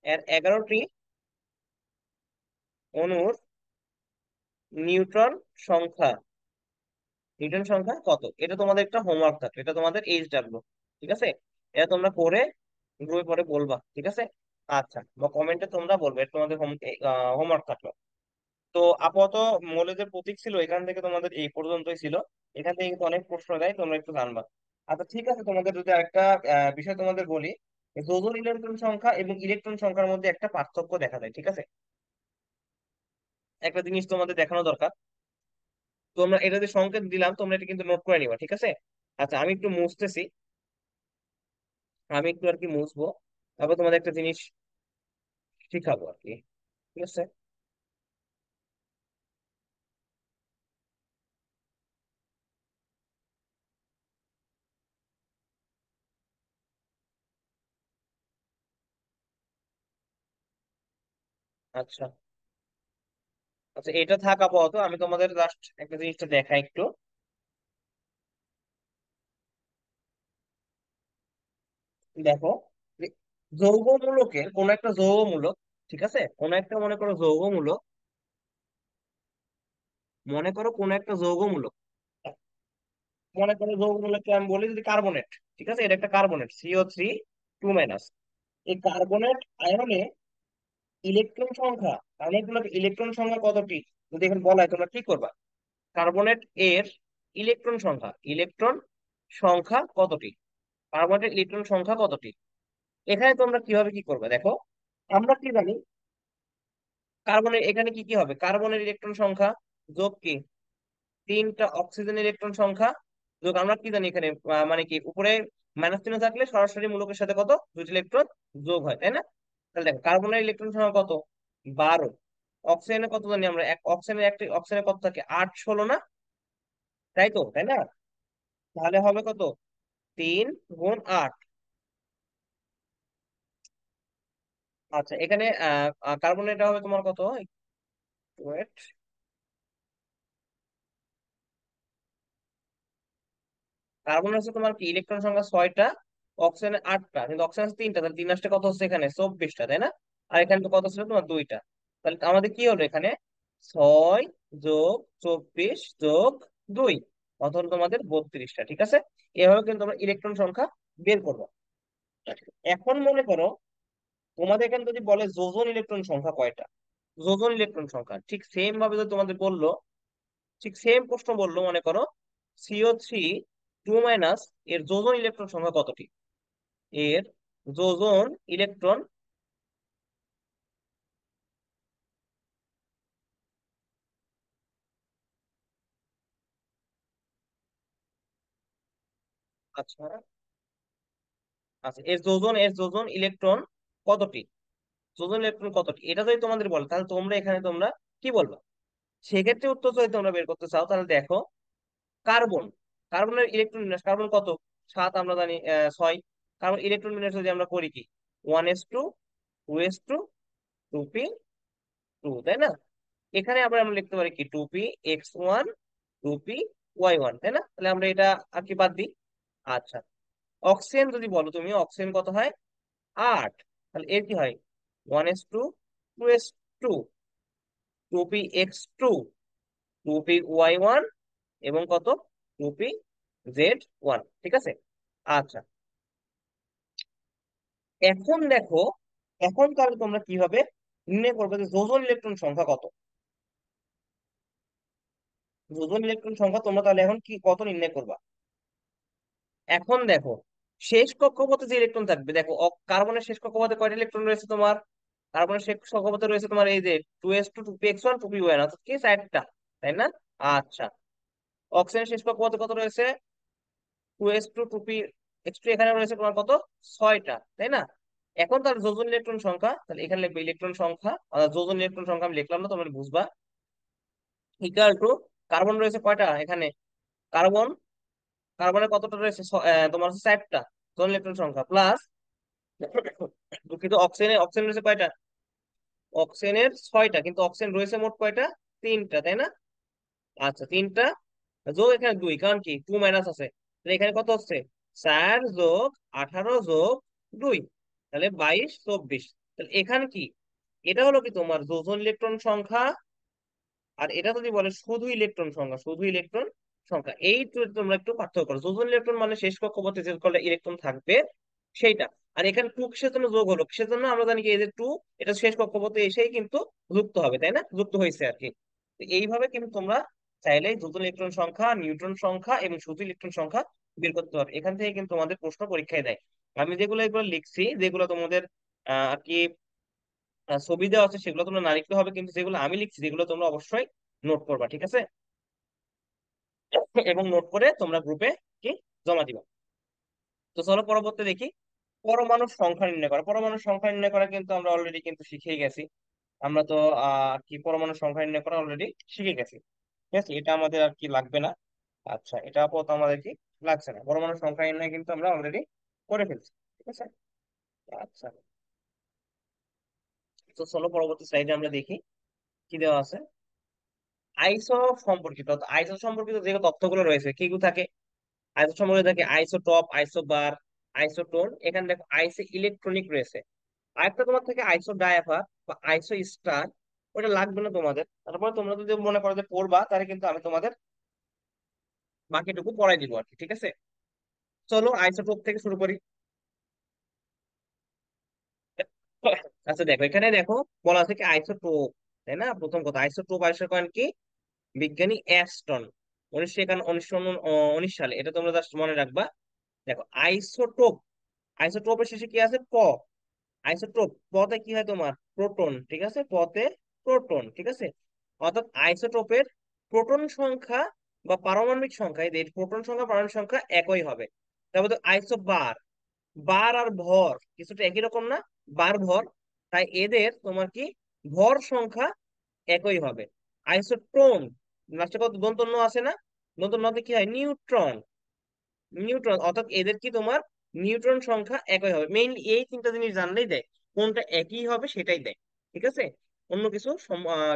এর 11টি অণুর নিউট্রন সংখ্যা, নিউটন সংখ্যা কত? এটা তোমাদের একটা হোমওয়ার্ক থাকবে, এটা তোমাদের HW, ঠিক আছে? এটা তোমরা করে গ্রুপে পরে বলবা, ঠিক আছে? আচ্ছা, বা কমেন্টে তোমরা বলবে, এটা তোমাদের হোমওয়ার্ক থাকলো। তো আপাতত মৌলের প্রতীক ছিল এখান থেকে তোমাদের এই পর্যন্তই ছিল। এখান থেকে কিন্তু অনেক প্রশ্ন দেয়, তোমরা একটু জানবা। আচ্ছা ঠিক আছে, তোমাদের যদি আরেকটা বিষয় তোমাদের বলি, যোজন ইলেকট্রন সংখ্যা এবং ইলেকট্রন সংখ্যার মধ্যে একটা পার্থক্য দেখা যায়, ঠিক আছে? একটা জিনিস তোমাদের দেখানো দরকার। তোমরা এটা যে সংকেত দিলাম, তোমরা এটা কিন্তু নোট করে নিবা, ঠিক আছে? আচ্ছা, আমি একটু মুছতেছি, আমি একটু আর কি মুছবো, তারপর তোমাদের একটা জিনিস শিখাবো আর কি, ঠিক আছে? আচ্ছা, আচ্ছা, এটা থাক আপাতত, আমি তোমাদের জাস্ট একটা জিনিসটা দেখাই একটু। দেখো, যে যৌগমূলকের কোন একটা যৌগমূলক, ঠিক আছে, কোন একটা মনে করো যৌগমূলক, মনে করো কোন একটা যৌগমূলক, মনে করো যৌগমূলককে আমি বলি যদি কার্বনেট, ঠিক আছে? এটা একটা কার্বনেট, CO3 2 - এই কার্বনেট আয়নে ইলেকট্রন সংখ্যা, ইলেকট্রন সংখ্যা কতটি যদি এখানে বলা হয়, তোমরা কি করবা? কার্বনেট এর ইলেকট্রন সংখ্যা কতটি, কার্বনেটের ইলেকট্রন সংখ্যা কতটি? এখানে তোমরা কিভাবে কি করবে দেখো, আমরা কি জানি, কার্বনের এখানে কি কি হবে, কার্বনের ইলেকট্রন সংখ্যা যোগ কি 3টা অক্সিজেনের ইলেকট্রন সংখ্যা যোগ, আমরা কি জানি এখানে মানে কি উপরে -চিহ্ন থাকলে সরাসরি মূলকের সাথে কত, 2টি ইলেকট্রন যোগ হয়, তাই না? তাহলে দেখো কার্বনের ইলেকট্রন সংখ্যা কত, 12। অক্সিজেনের কত জানি আমরা, অক্সিজেনের কত থাকে, 8 16 না, তাই তো, তাই না? তাহলে হবে কত, 3 গুণ 8, আচ্ছা, এখানে কার্বন এটা হবে তোমার কত? ওয়েট, কার্বন হচ্ছে তোমার কি ইলেকট্রন সংখ্যা 6টা, অক্সিজেন 8টা, কিন্তু অক্সিজেন আছে 3টা, তাহলে 3 আসতে কত হচ্ছে এখানে 24টা, তাই না? আর এখানে তো কত ছিল তোমার 2টা। তাহলে আমাদের কি হলো এখানে 6 যোগ 24 যোগ 2, অথবা তোমাদের 32টা, ঠিক আছে? এভাবে কিন্তু আমরা ইলেকট্রন সংখ্যা বের করবো। এখন মনে করো তোমাদের এখানে যদি বলে যোজন ইলেকট্রন সংখ্যা কয়টা, যোজন ইলেকট্রন সংখ্যা ঠিক সেম ভাবে যদি তোমাদের বললো, ঠিক সেম প্রশ্ন বললো, মনে করো CO3 2 এর যোজন ইলেকট্রন সংখ্যা কতটি, এর যোজন ইলেকট্রন। আচ্ছা, আচ্ছা, এর যোজন ইলেকট্রন কতটি, যোজন ইলেকট্রন কতটি, এটা যদি তোমাদের বলে তাহলে তোমরা এখানে তোমরা কি বলবা? সেক্ষেত্রে উত্তর যদি তোমরা বের করতে চাও তাহলে দেখো, কার্বন, কার্বনের ইলেকট্রন বিন্যাস, কার্বন কত, 7 আমরা জানি, 6। কার্বন ইলেকট্রন বিন্যাস যদি আমরা করি কি 1s2 2s2 2p2, তাই না? এখানে আবার আমরা লিখতে পারি কি 2p x1 2p y1, তাই না? তাহলে আমরা এটা আর কি বাদ দিই। আচ্ছা, অক্সিজেন যদি বলো তুমি, অক্সিজেন কত হয় 8, তাহলে এর কি হয় 1s2 2s2 2p x2 2py1 এবং কত 2pz1, ঠিক আছে? আচ্ছা, এখন দেখো, এখন তাহলে তোমরা কিভাবে নির্ণয় করবে যে যোজন ইলেকট্রন সংখ্যা কত, যোজন ইলেকট্রন সংখ্যা তোমরা তাহলে এখন কি কত নির্ণয় করবা? এখন দেখো, শেষ কক্ষপথে যে ইলেকট্রন থাকবে, দেখো কার্বনের শেষ কক্ষপথে কয়টা ইলেকট্রন রয়েছে তোমার, কার্বনের শেষ কক্ষপথে রয়েছে তোমার এই যে 2s2 2p x1 2p1, অর্থাৎ কি 4টা, তাই না? আচ্ছা, অক্সিজেনের শেষ কক্ষপথে কত রয়েছে 2s2 2p x2, এখানে রয়েছে তোমার কত 6টা, তাই না? এখন তার যোজন ইলেকট্রন সংখ্যা, তাহলে এখানে লিখবে ইলেকট্রন সংখ্যা, যোজন ইলেকট্রন সংখ্যা আমি লিখলাম না, তোমরা বুঝবা, ইকুয়াল টু কার্বন রয়েছে কয়টা এখানে, কার্বন, কার্বনের কতটা রয়েছে তোমার হচ্ছে 4টা, যোজন ইলেকট্রন সংখ্যা প্লাস, দুঃখিত, অক্সিজেন রয়েছে কয়টা, অক্সিজেনের 6টা, কিন্তু অক্সিজেন রয়েছে মোট কয়টা, 3টা, তাই না? আচ্ছা, 3টা যোগ এখানে 2, কারণ কি 2 আছে, তাহলে এখানে কত হচ্ছে 4 যোগ 18 যোগ 2, তাহলে 22 24। তাহলে এখানে কি, এটা হলো কি তোমার যোজন ইলেকট্রন সংখ্যা, আর এটা যদি বলে শুধু ইলেকট্রন সংখ্যা, শুধু ইলেকট্রন সংখ্যা, এই তোমরা একটু পার্থক্য করো। যোজন ইলেকট্রন মানে শেষ কক্ষপথে যে কয়টা ইলেকট্রন থাকবে সেইটা, আর এখানে 2 কিসের জন্য যোগ হলো, কিসের জন্য, আমরা জানি কি এই যে 2, এটা শেষ কক্ষপথে এসেই কিন্তু যুক্ত হবে, তাই না, যুক্ত হয়েছে আর কি। তো এইভাবে কিন্তু তোমরা চাইলে যোজন ইলেকট্রন সংখ্যা, নিউট্রন সংখ্যা এবং শুধু ইলেকট্রন সংখ্যা বের করতে পারবে। এখান থেকে কিন্তু তোমাদের প্রশ্ন পরীক্ষায় দেয়। আমি যেগুলো এগুলো লিখছি, যেগুলো তোমাদের আর কি ছবি দেওয়া আছে, সেগুলো তোমরা না লিখতে হবে, কিন্তু যেগুলো আমি লিখছি যেগুলো তোমরা অবশ্যই নোট করবা, ঠিক আছে? এবং নোট করে তোমরা গ্রুপে কি জমা দিবা। তো চলো পরবর্তী দেখি, পরমাণুর সংখ্যা নির্ণয় করা। পরমাণুর সংখ্যা নির্ণয় করা কিন্তু আমরা অলরেডি কিন্তু শিখেই গেছি। আমরা তো কি পরমাণুর সংখ্যা নির্ণয় করা অলরেডি শিখে গেছি, ঠিক আছে? এটা আমাদের আর কি লাগবে না। আচ্ছা, এটা আপাতত আমাদের কি লাগছে না, পরমাণুর সংখ্যা নির্ণয় কিন্তু আমরা অলরেডি করে ফেলছি, ঠিক আছে? আচ্ছা, তো চলো পরবর্তী স্লাইডে আমরা দেখি কি দেওয়া আছে। আইসো সম্পর্কিত, আইসো সম্পর্কিত যে তথ্যগুলো রয়েছে কি কি থাকে, আইসো সম্পর্কিত থাকে আইসোটপ, আইসোবার, আইসোটোন। এখানে দেখো আইসো ইলেকট্রনিক রয়েছে। আরেকটা তোমার থেকে আইসো ডায়াফার বা আইসো স্টার, ওটা লাগবে না তোমাদের। তারপরে তোমরা যদি মনে করো যে পড়বা, তাহলে কিন্তু আমি তোমাদের বাকিটুকু পড়াই দিব আর কি, ঠিক আছে? চলো আইসোটোপ থেকে শুরু করি। আচ্ছা দেখো, এখানে দেখো বলা আছে কি আইসোটোপ, তাই না? প্রথম কথা, আইসোটোপ আবিষ্কার করেন কি বিজ্ঞানী অ্যাস্টন, 1919 সালে। এটা তোমরা জাস্ট মনে রাখবা। দেখো আইসোটোপ, আইসোটোপের শেষে কি আছে আইসোটোপ, পতে কি হয় তোমার প্রোটন, ঠিক আছে, পতে প্রোটন, ঠিক আছে। অর্থাৎ আইসোটোপের প্রোটন সংখ্যা বা পারমাণবিক সংখ্যা, এই প্রোটন সংখ্যা পারমাণবিক সংখ্যা একই হবে। তারপর তো আইসো বার, বার আর ভর কিছুটা একই রকম না, বার ভর, তাই এদের তোমার কি ভর সংখ্যা একই হবে। আইসোটোন, লাস্টে কত দন্ত ন আছে না, দন্ত নতে কি হয় নিউট্রন, নিউট্রন, অর্থাৎ এদের কি তোমার নিউট্রন সংখ্যা একই হবে। মেইনলি এই তিনটা জিনিস জানলেই দেয়, কোনটা একই হবে সেটাই দেয়, ঠিক আছে। অন্য কিছু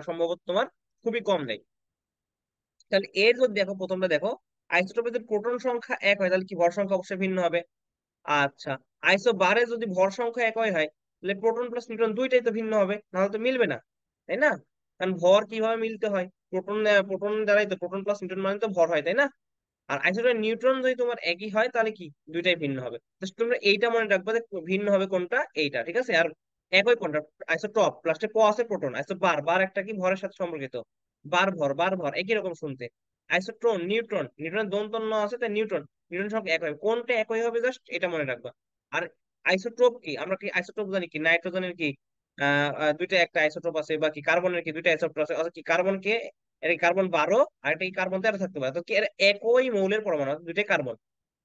সম্ভবত তোমার খুবই কম দেয়। তাহলে এর যদি দেখো, প্রথমটা দেখো, আইসোটোপে যদি প্রোটন সংখ্যা এক হয় তাহলে কি ভর সংখ্যা অবশ্যই ভিন্ন হবে। আচ্ছা, আইসো বারে যদি ভর সংখ্যা একই হয় তাহলে প্রোটন প্লাস নিউট্রন দুইটাই তো ভিন্ন হবে, নাহলে তো মিলবে না, তাই না? কারণ ভর কিভাবে মিলতে হয়, প্রোটন প্রোটন দ্বারাই তো, প্রোটন প্লাস নিউট্রন মানে তো ভর হয়, তাই না? আর আইসোটোপের নিউট্রন যদি তোমার একই হয় তাহলে কি দুইটাই ভিন্ন হবে। Just তোমরা এইটা মনে রাখবে যে ভিন্ন হবে কোনটা, এইটা, ঠিক আছে। আর একই কোনটা, আইসোটপ প্লাসে প আছে প্রোটন, আইসো বার, বার একটা কি ভরের সাথে সম্পর্কিত, বার ভর, বার ভর একই রকম শুনতে। আইসোট্রন, নিউট্রন, নিউট্রনের দন্তন ন আছে তাই নিউট্রন, নিউট্রন সংখ্যা একই হবে, কোনটা একই হবে জাস্ট এটা মনে রাখবা। আর আইসোটোপ কি, আমরা কি আইসোটোপ জানি কি, নাইট্রোজেনের কি দুইটা একটা আইসোটোপ আছে, বা কি কার্বনের কি দুইটা আইসোটোপ আছে, অর্থাৎ কি কার্বন কে, এর কার্বন 12 আর এটা কি কার্বন 13 থাকতে পারে, তো কি এরা একই মৌলের পরমাণু, অর্থাৎ দুইটাই কার্বন।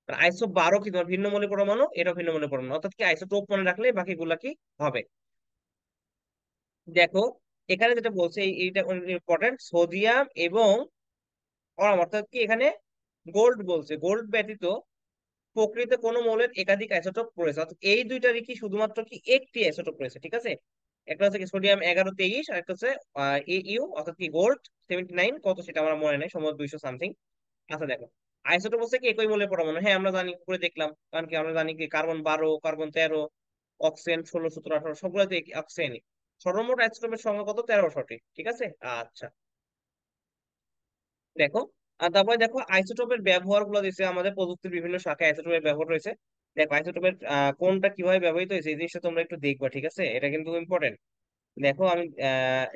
আর আইসো 12 কি তোমার ভিন্ন মৌলের পরমাণু, এটা ভিন্ন মৌলের পরমাণু, অর্থাৎ কি আইসোটোপ মনে রাখলে বাকিগুলা কি হবে। দেখো এখানে যেটা বলছে এইটা ইম্পর্টেন্ট, সোডিয়াম এবং অর্থাৎ কি এখানে গোল্ড বলছে, গোল্ড ব্যতীত প্রকৃতিতে কোনো মৌলের একাধিক আইসোটোপ রয়েছে, অর্থাৎ এই দুইটারই কি শুধুমাত্র কি একটি আইসোটোপ রয়েছে, ঠিক আছে। একটা হচ্ছে কি সোডিয়াম 1123, আর একটা হচ্ছে ইউ অর্থাৎ কি গোল্ড 79, কত সেটা আমার মনে নেই, সম্ভবত 200 সামথিং। আচ্ছা দেখো, আইসোটোপ হচ্ছে কি একই মৌলের পরমাণু, হ্যাঁ আমরা জানি, উপরে দেখলাম, কারণ কি আমরা জানি কি কার্বন 12, কার্বন 13, অক্সিজেন 16, 17, 18 সবগুলোতে অক্সিজেনই। সর্বমোট আইসোটোপের সংখ্যা কত, 13টি, ঠিক আছে। আচ্ছা দেখো, আর তারপরে দেখো আইসোটোপের ব্যবহার গুলো দিচ্ছে, আমাদের প্রযুক্তির বিভিন্ন শাখায় আইসোটোপের ব্যবহার রয়েছে। দেখো আইসোটোপের কোনটা কিভাবে ব্যবহৃত হয়েছে এই জিনিসটা তোমরা একটু দেখবা, ঠিক আছে, এটা কিন্তু ইম্পর্টেন্ট। দেখো আমি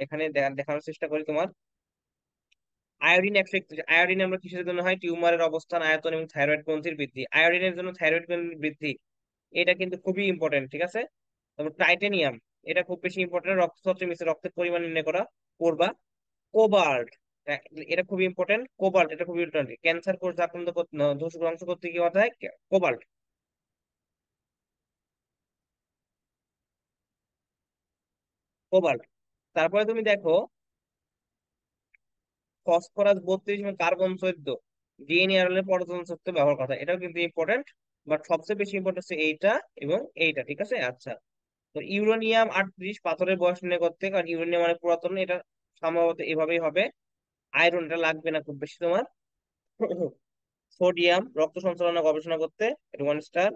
এখানে দেখানোর চেষ্টা করি তোমার। আয়োডিন 131, আয়োডিন আমরা কিসের জন্য হয়, টিউমারের অবস্থান, আয়তন এবং থাইরয়েড গ্রন্থির বৃদ্ধি, আয়োডিনের জন্য থাইরয়েড গ্রন্থির বৃদ্ধি, এটা কিন্তু খুবই ইম্পর্টেন্ট, ঠিক আছে। তারপর টাইটেনিয়াম, এটা খুব বেশি ইম্পর্টেন্ট, রক্তচন্দ্রে মিশে রক্তের পরিমাণ নির্ণয় করা করবা। কোবাল্ট, এটা খুবই ইম্পর্টেন্ট, কোবাল্ট এটা খুবই ইম্পর্টেন্ট, ক্যান্সার কোষ আক্রান্ত ধ্বংস করতে কি হতে হয়, কোবাল্ট, কোবাল্ট। তারপরে তুমি দেখো ফসফরাস 32 এবং কার্বন 14 ডিএনএ আর পরতন তথ্য ব্যবহার করা হয়। এটাও কিন্তু ইম্পর্টেন্ট, বাট সবচেয়ে বেশি ইম্পর্টেন্ট হচ্ছে এইটা এবং এইটা, ঠিক আছে। আচ্ছা, তো ইউরেনিয়াম 38 পাথরের বয়স নির্ণয় করতে, কারণ ইউরেনিয়াম অনেক পুরাতন, এটা সম্ভবত এভাবেই হবে। আয়রন, এটা লাগবে না খুব বেশি তোমার। সোডিয়াম রক্ত সঞ্চালন গবেষণা করতে, এটা 1 স্টার।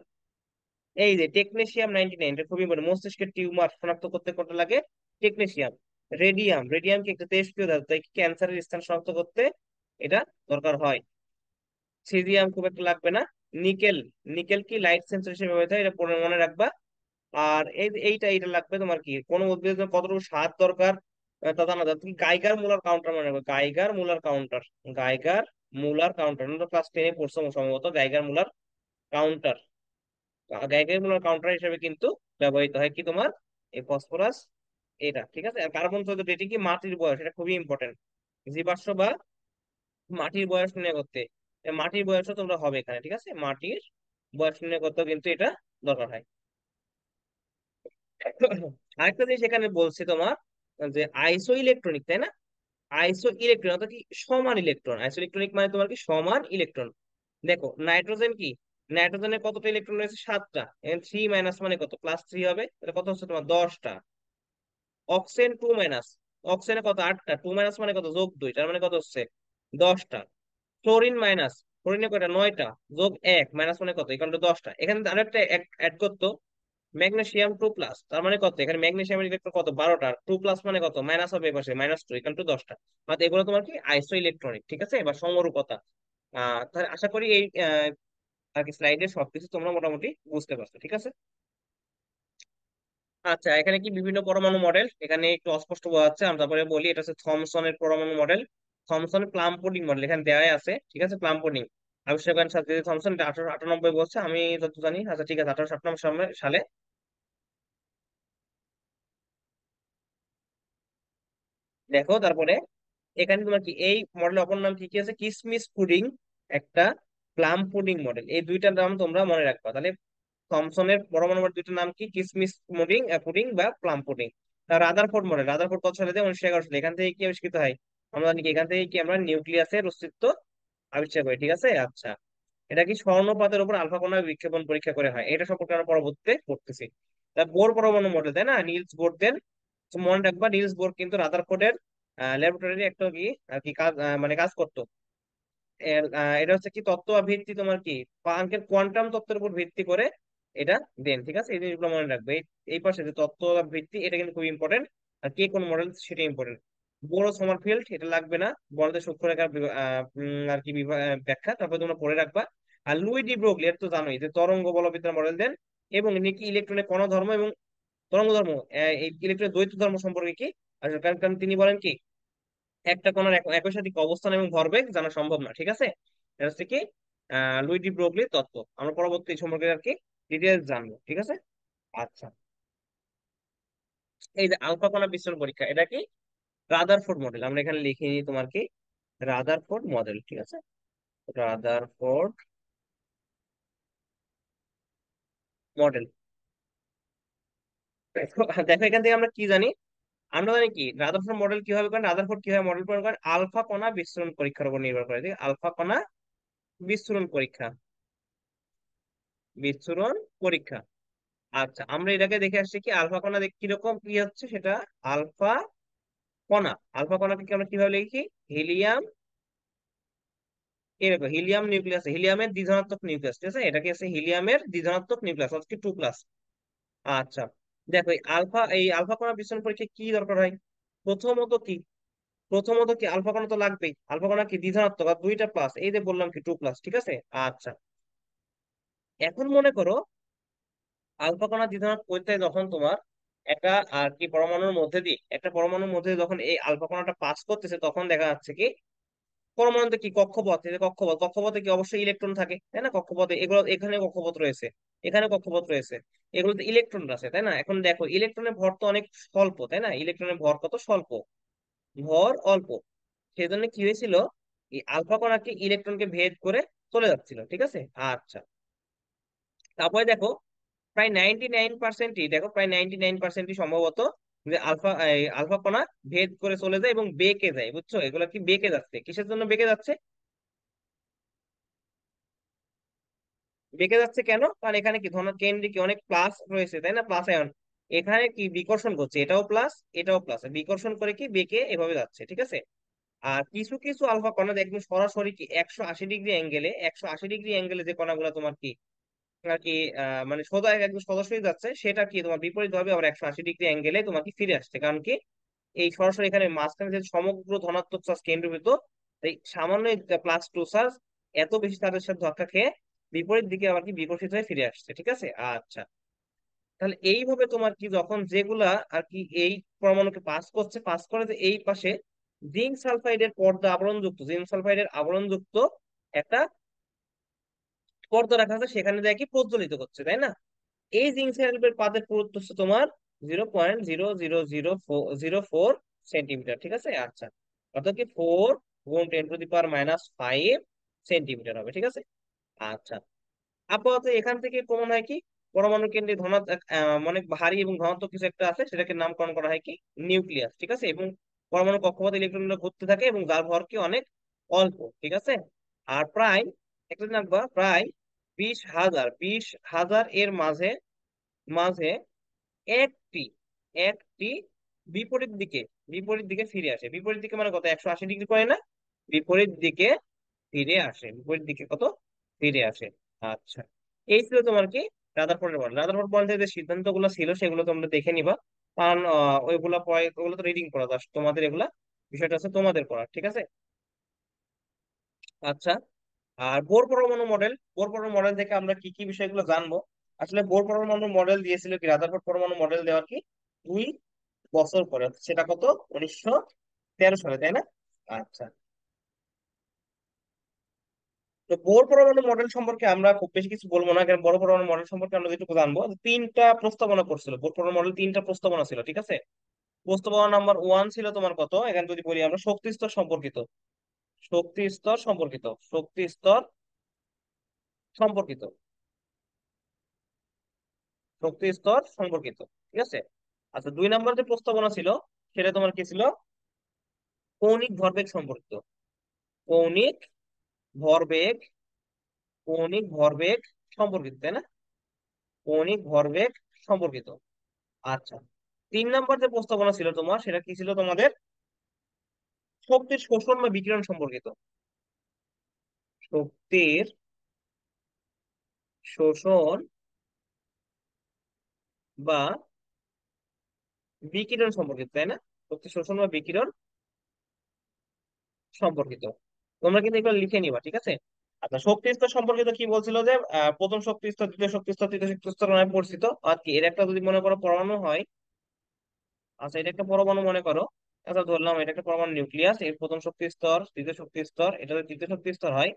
এই যে টেকনেশিয়াম 99, এটা খুবই ইম্পর্টেন্ট, মস্তিষ্কের টিউমার শনাক্ত করতে করতে লাগে টেকনেশিয়াম। রেডিয়াম কি একটা তেজস্ক্রিয় ধাতু, তাই ক্যান্সারের স্থান শনাক্ত করতে এটা দরকার হয়। সিজিয়াম খুব একটা লাগবে না। নিকেল, নিকেল কি লাইট সেন্সর হিসেবে ব্যবহৃত হয়, এটা পরে মনে রাখবা। আর এইটা লাগবে তোমার কি, কোন উদ্ভিদের জন্য কতটুকু স্বাদ দরকার, তা জানা যায়। তুমি গাইগার মুলার কাউন্টার মনে রাখবে, গাইগার মুলার কাউন্টার, গাইগার মুলার কাউন্টার, ক্লাস 10 পড়ছো সম্ভবত, গাইগার মুলার কাউন্টার। গাইগার মুলার কাউন্টার হিসেবে কিন্তু ব্যবহৃত হয় কি তোমার এই ফসফরাস, এটা, ঠিক আছে। আর কার্বন 14 ডেটিং কি মাটির বয়স, এটা খুবই ইম্পর্টেন্ট, জীবাশ্ম বা মাটির বয়স নির্ণয় করতে। মাটির বয়সও তোমরা হবে এখানে, ঠিক আছে, মাটির বয়স নির্ণয় করতেও কিন্তু এটা দরকার হয়। আরেকটা জিনিস এখানে বলছে তোমার, যে আইসো ইলেকট্রনিক, তাই না? আইসো ইলেকট্রন অর্থাৎ কি সমান ইলেকট্রন, আইসো ইলেকট্রনিক মানে তোমার কি সমান ইলেকট্রন। দেখো নাইট্রোজেন কি, নাইট্রোজেনের কতটা ইলেকট্রন রয়েছে, 7টা, এখানে 3 মাইনাস মানে কত, +3 হবে, তাহলে কত হচ্ছে তোমার 10টা। অক্সিজেন 2 মাইনাস, অক্সিজেনে কত, 8টা, 2 মাইনাস মানে কত, যোগ 2, তার মানে কত হচ্ছে 10টা। ক্লোরিন , ক্লোরিনে কয়টা, 9টা, যোগ 1 মাইনাস মানে কত, এখানে 10টা। এখানে আরেকটা অ্যাড করতো, ম্যাগনেসিয়াম 2 প্লাস, তার মানে কত, এখানে ম্যাগনেসিয়ামের ইলেকট্রন কত, 12টা, 2 প্লাস মানে কত, মাইনাস হবে এপাশে, -2, এখানে 10টা। অর্থাৎ এগুলো তোমার কি আইসো ইলেকট্রনিক, ঠিক আছে, বা সমরূপতা। তাহলে আশা করি এই আর কি স্লাইডের সবকিছু তোমরা মোটামুটি বুঝতে পারছো, ঠিক আছে। আচ্ছা, এখানে কি বিভিন্ন পরমাণু মডেল, এখানে একটু অস্পষ্ট বোঝা যাচ্ছে, আমি তারপরে বলি। এটা হচ্ছে থমসনের পরমাণু model, Thomson plum pudding model, এখানে দেওয়াই আছে, ঠিক আছে। প্লাম পুডিং আবিষ্কার করেন স্যার থমসন, এটা 1898 বলছে, আমি যত জানি। আচ্ছা ঠিক আছে, 1898 সালে। দেখো তারপরে এখানে তোমার কি এই মডেলের অপর নাম কি কি আছে, কিসমিস পুডিং একটা, প্লাম পুডিং মডেল, এই দুইটার নাম তোমরা মনে রাখবা তাহলে। থমসনের পরমাণু মডেল দুইটার নাম কি, কিসমিস পুডিং পুডিং বা plum pudding. Rutherford model, Rutherford কত সালে দেয়, 1911 সালে। এখান থেকে কি আবিষ্কৃত হয়, আমরা জানি কি এখান থেকে কি আমরা নিউক্লিয়াসের অস্তিত্ব আবিষ্কার করি, ঠিক আছে। আচ্ছা, এটা কি স্বর্ণপাতের উপর আলফা কণা বিক্ষেপণ পরীক্ষা করে হয়, এটা সম্পর্কে আমরা পরবর্তীতে পড়তেছি। তা বোর পরমাণু মডেল, তাই না, নিলস বোর দেন। তো মনে রাখবা নিলস বোর কিন্তু রাদারফোর্ডের ল্যাবরেটরি একটা কি আর কি কাজ মানে কাজ করতো। এটা হচ্ছে কি তত্ত্ব ভিত্তি তোমার কি প্লাঙ্কের কোয়ান্টাম তত্ত্বের উপর ভিত্তি করে এটা দেন, ঠিক আছে। এই জিনিসগুলো মনে রাখবে। এই পাশে যে তত্ত্ব ভিত্তি এটা কিন্তু খুব ইম্পর্টেন্ট। আর কে কোন মডেল সেটা ইম্পর্টেন্ট। বড় সমারফিল্ড এটা লাগবে না, বড়দের সূক্ষ্মরেখার আর কি ব্যাখ্যা তারপর তোমরা পড়ে রাখবা। আর লুই ডি ব্রোগলি এটা তো জানোই যে তরঙ্গ বলবিদ্যার মডেল দেন, এবং নাকি ইলেকট্রনের কণ ধর্ম এবং তরঙ্গ ধর্ম, এই ইলেকট্রনের দ্বৈত ধর্ম সম্পর্কে কি আসলে, কারণ কারণ তিনি বলেন কি একটা কণার একই সাথে অবস্থান এবং ভরবেগ জানা সম্ভব না, ঠিক আছে। এটা হচ্ছে কি লুই ডি ব্রোগলির তত্ত্ব। আমরা পরবর্তী এই সম্পর্কে আর কি ডিটেলস জানবো, ঠিক আছে। আচ্ছা, এই যে আলফা কণা বিশ্লেষণ পরীক্ষা এটা কি রাদারফোর্ড মডেল, আমরা এখানে লিখে নিই তোমার কি রাদারফোর্ড মডেল, ঠিক আছে। Rutherford model. দেখো এখান থেকে আমরা কি জানি, আমরা জানি কি রাদারফোর্ড মডেল কিভাবে করেন, রাদারফোর্ড কিভাবে মডেল প্রয়োগ করেন, আলফা কণা বিস্ফোরণ পরীক্ষার উপর নির্ভর করে, ঠিক আছে? আলফা কণা বিস্ফোরণ পরীক্ষা, বিস্ফোরণ পরীক্ষা। আচ্ছা, আমরা এটাকে দেখে আসছি কি আলফা কণা কিরকম কি হচ্ছে সেটা। আলফা কণা, আলফা কণাকে আমরা কিভাবে লিখি, হিলিয়াম, এরকম হিলিয়াম নিউক্লিয়াস, হিলিয়ামের দ্বিধনাত্মক নিউক্লিয়াস, ঠিক আছে, এটাকে আছে হিলিয়ামের দ্বিধনাত্মক নিউক্লিয়াস আজকে 2+। আচ্ছা, দেখো এই আলফা কণা বিশ্লেষণ পরীক্ষায় কি দরকার হয়, প্রথমত কি, প্রথমত কি আলফা কণা তো লাগবেই, আলফা কণা কি দ্বিধনাত্মক আর দুইটা প্লাস, এই যে বললাম কি 2+, ঠিক আছে। আচ্ছা, এখন মনে করো আলফা কণা দ্বিধনাত্মক পরীক্ষায় যখন তোমার একটা আর কি পরমাণুর মধ্যে দিয়ে, একটা পরমাণুর মধ্যে দিয়ে যখন এই আলফা কণাটা পাস করতেছে তখন দেখা যাচ্ছে কি পরমাণুতে কি কক্ষপথ, এই যে কক্ষপথ, কক্ষপথে কি অবশ্যই ইলেকট্রন থাকে, তাই না, কক্ষপথে এগুলো, এখানে কক্ষপথ রয়েছে, এখানে কক্ষপথ রয়েছে, এগুলোতে ইলেকট্রন আছে, তাই না। এখন দেখো ইলেকট্রনের ভর তো অনেক স্বল্প, তাই না, ইলেকট্রনের ভর কত স্বল্প, ভর অল্প। সেজন্য কি হয়েছিল, এই আলফা কণাকে ইলেকট্রনকে ভেদ করে চলে যাচ্ছিল, ঠিক আছে। আচ্ছা, তারপরে দেখো প্রায় 99%ই, দেখো প্রায় 99%ই সম্ভবত যে আলফা কণা ভেদ করে চলে যায় এবং বেঁকে যায়, বুঝছো, এগুলা কি বেঁকে যাচ্ছে, কিসের জন্য বেঁকে যাচ্ছে, বেঁকে যাচ্ছে কেন, কারণ এখানে কি ধন কেন্দ্রিক অনেক প্লাস রয়েছে, তাই না, প্লাস আয়ন, এখানে কি বিকর্ষণ করছে, এটাও প্লাস এটাও প্লাস, বিকর্ষণ করে কি বেঁকে এভাবে যাচ্ছে, ঠিক আছে। আর কিছু কিছু আলফা কণা দেখবে সরাসরি কি 180 ডিগ্রি অ্যাঙ্গেলে, 180 ডিগ্রি অ্যাঙ্গেলে যে কণাগুলো তোমার কি আর কি মানে সোজা একদম সোজাসুজি যাচ্ছে, সেটা কি তোমার বিপরীত ভাবে আবার 180 ডিগ্রি অ্যাঙ্গেলে তোমার কি ফিরে আসছে, কারণ কি এই সরাসরি এখানে মাঝখানে যে সমগ্র ধনাত্মক চার্জ কেন্দ্রীভূত, এই সামান্য +2 চার্জ এত বেশি তাদের সাথে ধক্কা খেয়ে বিপরীত দিকে আবার কি বিকশিত হয়ে ফিরে আসছে, ঠিক আছে। আচ্ছা, তাহলে এইভাবে তোমার কি যখন যেগুলা আর কি এই পরমাণুকে পাস করছে, পাস করে যে এই পাশে জিঙ্ক সালফাইডের পর্দা আবরণ যুক্ত, জিঙ্ক সালফাইডের আবরণ যুক্ত একটা পর্দা রাখা আছে, সেখানে দেখি প্রজ্বলিত করছে, তাই না। এই জিঙ্ক সালফাইডের পাতের পুরুত্ব হচ্ছে তোমার 0.00004 সেন্টিমিটার, ঠিক আছে। আচ্ছা, অর্থাৎ কি 4 × 10⁻⁵ সেন্টিমিটার হবে, ঠিক আছে। আচ্ছা, আপাতত এখান থেকে প্রমাণ হয় কি পরমাণু কেন্দ্রে অনেক ভারী এবং ধনাত্মক কিছু একটা আছে, সেটাকে নামকরণ করা হয় কি নিউক্লিয়াস, ঠিক আছে। এবং পরমাণু কক্ষপথে ইলেকট্রনগুলো ঘুরতে থাকে এবং যার ভর কি অনেক অল্প, ঠিক আছে। আর প্রায় একটা রাখবা প্রায় 20,000 এর মাঝে মাঝে একটি একটি বিপরীত দিকে, বিপরীত দিকে ফিরে আসে, বিপরীত দিকে মানে কত, 180 ডিগ্রি করে না, বিপরীত দিকে ফিরে আসে, বিপরীত দিকে কত ফিরে আসে। আচ্ছা, এই ছিল তোমার কি রাদারফোর্ডের মডেল। রাদারফোর্ড মডেল যে সিদ্ধান্ত গুলো ছিল সেগুলো তোমরা দেখে নিবা, কারণ ওইগুলা পরে ওগুলো তো রিডিং করা জাস্ট তোমাদের, এগুলা বিষয়টা আছে তোমাদের পড়া, ঠিক আছে। আচ্ছা, আর বোর পরমাণু মডেল, বোর পরমাণু মডেল থেকে আমরা কি কি বিষয়গুলো জানবো, আসলে বোর পরমাণু মডেল দিয়েছিল কি রাদারফোর্ড পরমাণু মডেল দেওয়ার কি 2 বছর পরে, সেটা কত 1913 সালে, তাই না। আচ্ছা, তো বোর পরমাণু মডেল সম্পর্কে আমরা খুব বেশি কিছু বলবো না, কারণ বড় পরমাণু মডেল সম্পর্কে আমরা যেটুকু জানবো, তিনটা প্রস্তাবনা করছিল বোর পরমাণু মডেল, তিনটা প্রস্তাবনা ছিল, ঠিক আছে। প্রস্তাবনা নাম্বার 1 ছিল তোমার কত, এখানে যদি বলি আমরা শক্তি স্তর সম্পর্কিত, শক্তি স্তর সম্পর্কিত, শক্তি স্তর সম্পর্কিত, শক্তি স্তর সম্পর্কিত, ঠিক আছে। আচ্ছা, 2 নম্বর যে প্রস্তাবনা ছিল সেটা তোমার কি ছিল, কৌণিক ভরবেগ সম্পর্কিত, কৌণিক ভরবেগ, কৌণিক ভরবেগ সম্পর্কিত, তাই না, কৌণিক ভরবেগ সম্পর্কিত। আচ্ছা, 3 নাম্বার যে প্রস্তাবনা ছিল তোমার, সেটা কি ছিল তোমাদের? শক্তির শোষণ বা বিকিরণ সম্পর্কিত। শক্তির শোষণ বা বিকিরণ সম্পর্কিত, তাই না? শক্তি শোষণ বা বিকিরণ সম্পর্কিত। তোমরা কিন্তু এগুলো লিখে নিবা, ঠিক আছে? আচ্ছা, শক্তি স্তর সম্পর্কিত কি বলছিল যে প্রথম শক্তি স্তর, দ্বিতীয় শক্তি স্তর, তৃতীয় শক্তি স্তর নামে পরিচিত। আর কি, এর একটা যদি মনে করো পরমাণু হয়। আচ্ছা, এটা একটা পরমাণু মনে করো। আচ্ছা, ধরলাম এটা একটা পরমাণু নিউক্লিয়াস, এর প্রথম শক্তি স্তর, দ্বিতীয় শক্তি স্তর, এটা যদি তৃতীয় শক্তি স্তর হয়,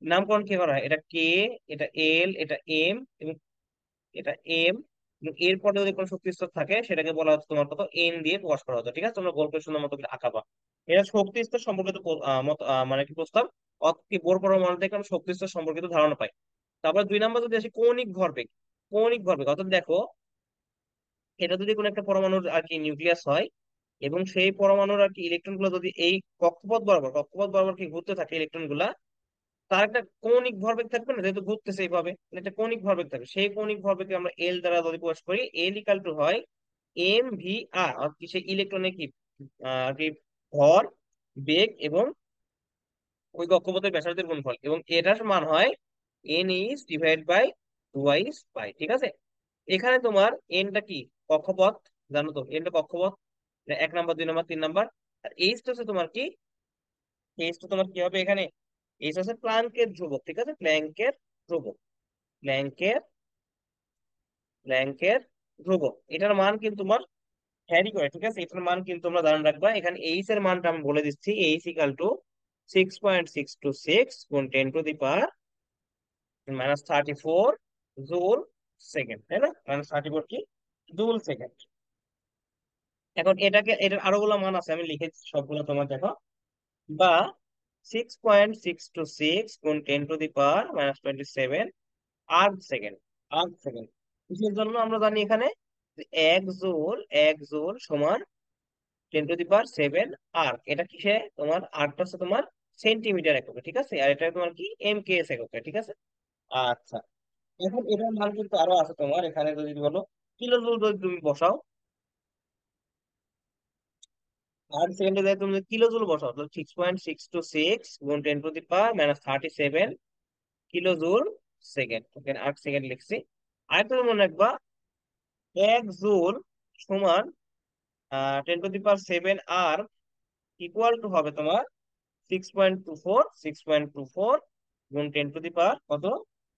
নামকরণ কি করা হয়? এটা কে, এটা এল, এটা এম, এবং এটা এম, এবং এরপরে যদি কোনো শক্তি স্তর থাকে সেটাকে বলা হচ্ছে তোমার কত, এন দিয়ে প্রকাশ করা হতো, ঠিক আছে? তোমরা গল্পের সুন্দর মতো করে আঁকাবা। এটা শক্তি স্তর সম্পর্কিত মানে কি প্রস্তাব, কি বোর পরমাণু থেকে আমরা শক্তি স্তর সম্পর্কিত ধারণা পাই। তারপর 2 নাম্বার যদি আসি, কৌণিক ভরবেগ। কৌণিক ভরবেগ অর্থাৎ দেখো, এটা যদি কোনো একটা পরমাণুর আর কি নিউক্লিয়াস হয়, এবং সেই পরমাণুর আর কি ইলেকট্রন গুলো যদি এই কক্ষপথ বরাবর কি ঘুরতে থাকে ইলেকট্রন গুলা, তার একটা কৌণিক ভরবেগ থাকবে না, যেহেতু ঘুরতেছে এইভাবে, মানে একটা কৌণিক ভরবেগ থাকবে। সেই কৌণিক ভরবেগকে আমরা এল দ্বারা যদি প্রকাশ করি, এল ইকাল টু হয় এম ভি আর, অর্থাৎ কি সেই ইলেকট্রনের কি আর কি ভর, বেগ এবং ওই কক্ষপথের ব্যাসার্ধের গুণফল, এবং এটার মান হয় N is divide by twice pi, ঠিক আছে? এখানে তোমার এনটা কি, কক্ষপথ, জানো তো এনটা কক্ষপথ, 1 নাম্বার, 2 নাম্বার, 3 নাম্বার। আর এইচটা হচ্ছে তোমার কি, এইচটা তোমার কি হবে এখানে? এইচ হচ্ছে প্লাঙ্কের ধ্রুবক, ঠিক আছে? প্ল্যাঙ্কের ধ্রুবক, প্ল্যাঙ্কের প্ল্যাঙ্কের ধ্রুবক, এটার মান কিন্তু তোমার ভ্যারি করে, ঠিক আছে? এটার মান কিন্তু তোমরা ধারণ রাখবা। এখানে এইচ এর মানটা আমি বলে দিচ্ছি, এইচ ইকাল টু 6.626 গুণ 10 to the power -34 joule second, তাই না? -34 কি, জুল সেকেন্ড। এখন এটার আরো গুলো মান আছে, আমি লিখেছি সবগুলো, তোমার দেখো। বা 6.626 গুণ 10 to the power -27 erg second. Erg second কিসের জন্য আমরা জানি এখানে, যে 1 জুল, 1 জুল সমান 10 টু দি পাওয়ার 7 আর্ক। এটা কিসে তোমার, আর্কটা হচ্ছে তোমার সেন্টিমিটার এককে, ঠিক আছে? আর এটা তোমার কি, এম কে এস এককে, ঠিক আছে? আচ্ছা, এখন এটার মান কিন্তু আরো আছে তোমার এখানে, যদি বলো কিলো জুল যদি তুমি বসাও, আর সেকেন্ডে যদি তুমি কিলো জুল বসাও, তাহলে 6.626 গুণ 10 to the power -37 kilo joule second. Okay, 8 second লিখছি। আরেকটা মনে রাখবা, 1 জুল সমান 10 টু দি পাওয়ার 7 আর ইকুয়াল টু হবে তোমার 6.24 গুণ 10 টু দি পাওয়ার কত,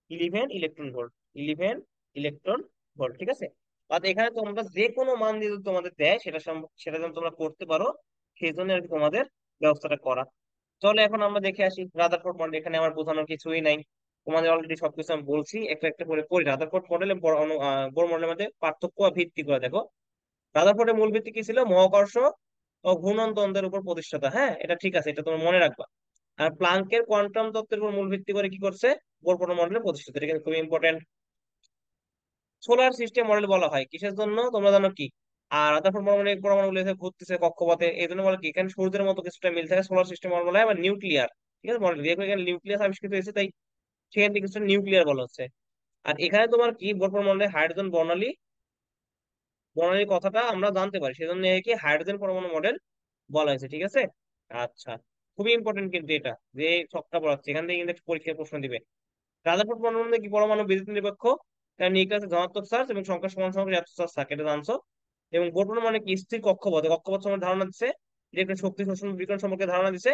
11 ইলেকট্রন ভোল্ট, 11 ইলেকট্রন ভোল্ট, ঠিক আছে? আর এখানে তোমরা যে কোনো মান দিয়ে যদি তোমাদের দেয়, সেটা যেন তোমরা করতে পারো, সেই জন্য আর কি তোমাদের ব্যবস্থাটা করা। চলো এখন আমরা দেখে আসি রাদারফোর্ড মডেল। এখানে আমার বোঝানোর কিছুই নাই, তোমাদের অলরেডি সবকিছু আমি বলছি। একটা একটা করে পড়ি। রাদারফোর্ড মডেল এবং বোর মডেলের মধ্যে পার্থক্য আর ভিত্তি করে দেখো। রাদারফোর্ডের মূল ভিত্তি কি ছিল? মহাকর্ষ ও ঘূর্ণন তন্ত্রের উপর প্রতিষ্ঠাতা, হ্যাঁ, এটা ঠিক আছে, এটা তোমার মনে রাখবা। আর প্লাঙ্কের কোয়ান্টাম তত্ত্বের উপর মূল ভিত্তি করে কি করছে, বোর মডেলে প্রতিষ্ঠিত। এটা কিন্তু খুবই ইম্পর্টেন্ট। সোলার সিস্টেম মডেল বলা হয় কিসের জন্য তোমরা জানো কি? আর রাদারফোর্ড মডেল পরমাণু ঘুরতেছে কক্ষপথে, এই জন্য বলে কি, এখানে সূর্যের মতো কিছুটা মিল থাকে। সোলার সিস্টেম মডেল বলা হয়, আবার নিউক্লিয়ার, ঠিক আছে? মডেল যেহেতু এখানে নিউক্লিয়াস আবিষ্কৃত হয়েছে, তাই সেখান থেকে কিছুটা নিউক্লিয়ার বলা হচ্ছে। আর এখানে তোমার কি, বোর মডেলে হাইড্রোজেন বর্ণালী, বর্ণালীর কথাটা আমরা জানতে পারি, সেজন্য কি হাইড্রোজেন পরমাণু মডেল বলা হয়েছে, ঠিক আছে? আচ্ছা, খুবই ইম্পর্টেন্ট কিন্তু এটা, যে ছকটা পড়াচ্ছে এখান থেকে কিন্তু একটা পরীক্ষায় প্রশ্ন দিবে। রাদারফোর্ড পরমাণুর মধ্যে কি পরমাণু বিদ্যুৎ নিরপেক্ষ, তার নিউক্লিয়াসে ধনাত্মক চার্জ এবং সংখ্যা সমান সমান ঋণাত্মক চার্জ থাকে, এটা জানছো। এবং বোর পরমাণু কি স্থির কক্ষপথ, কক্ষপথ সম্বন্ধে ধারণা দিচ্ছে, ইলেকট্রন শক্তি শোষণ বিকিরণ সম্পর্কে ধারণা দিচ্ছে,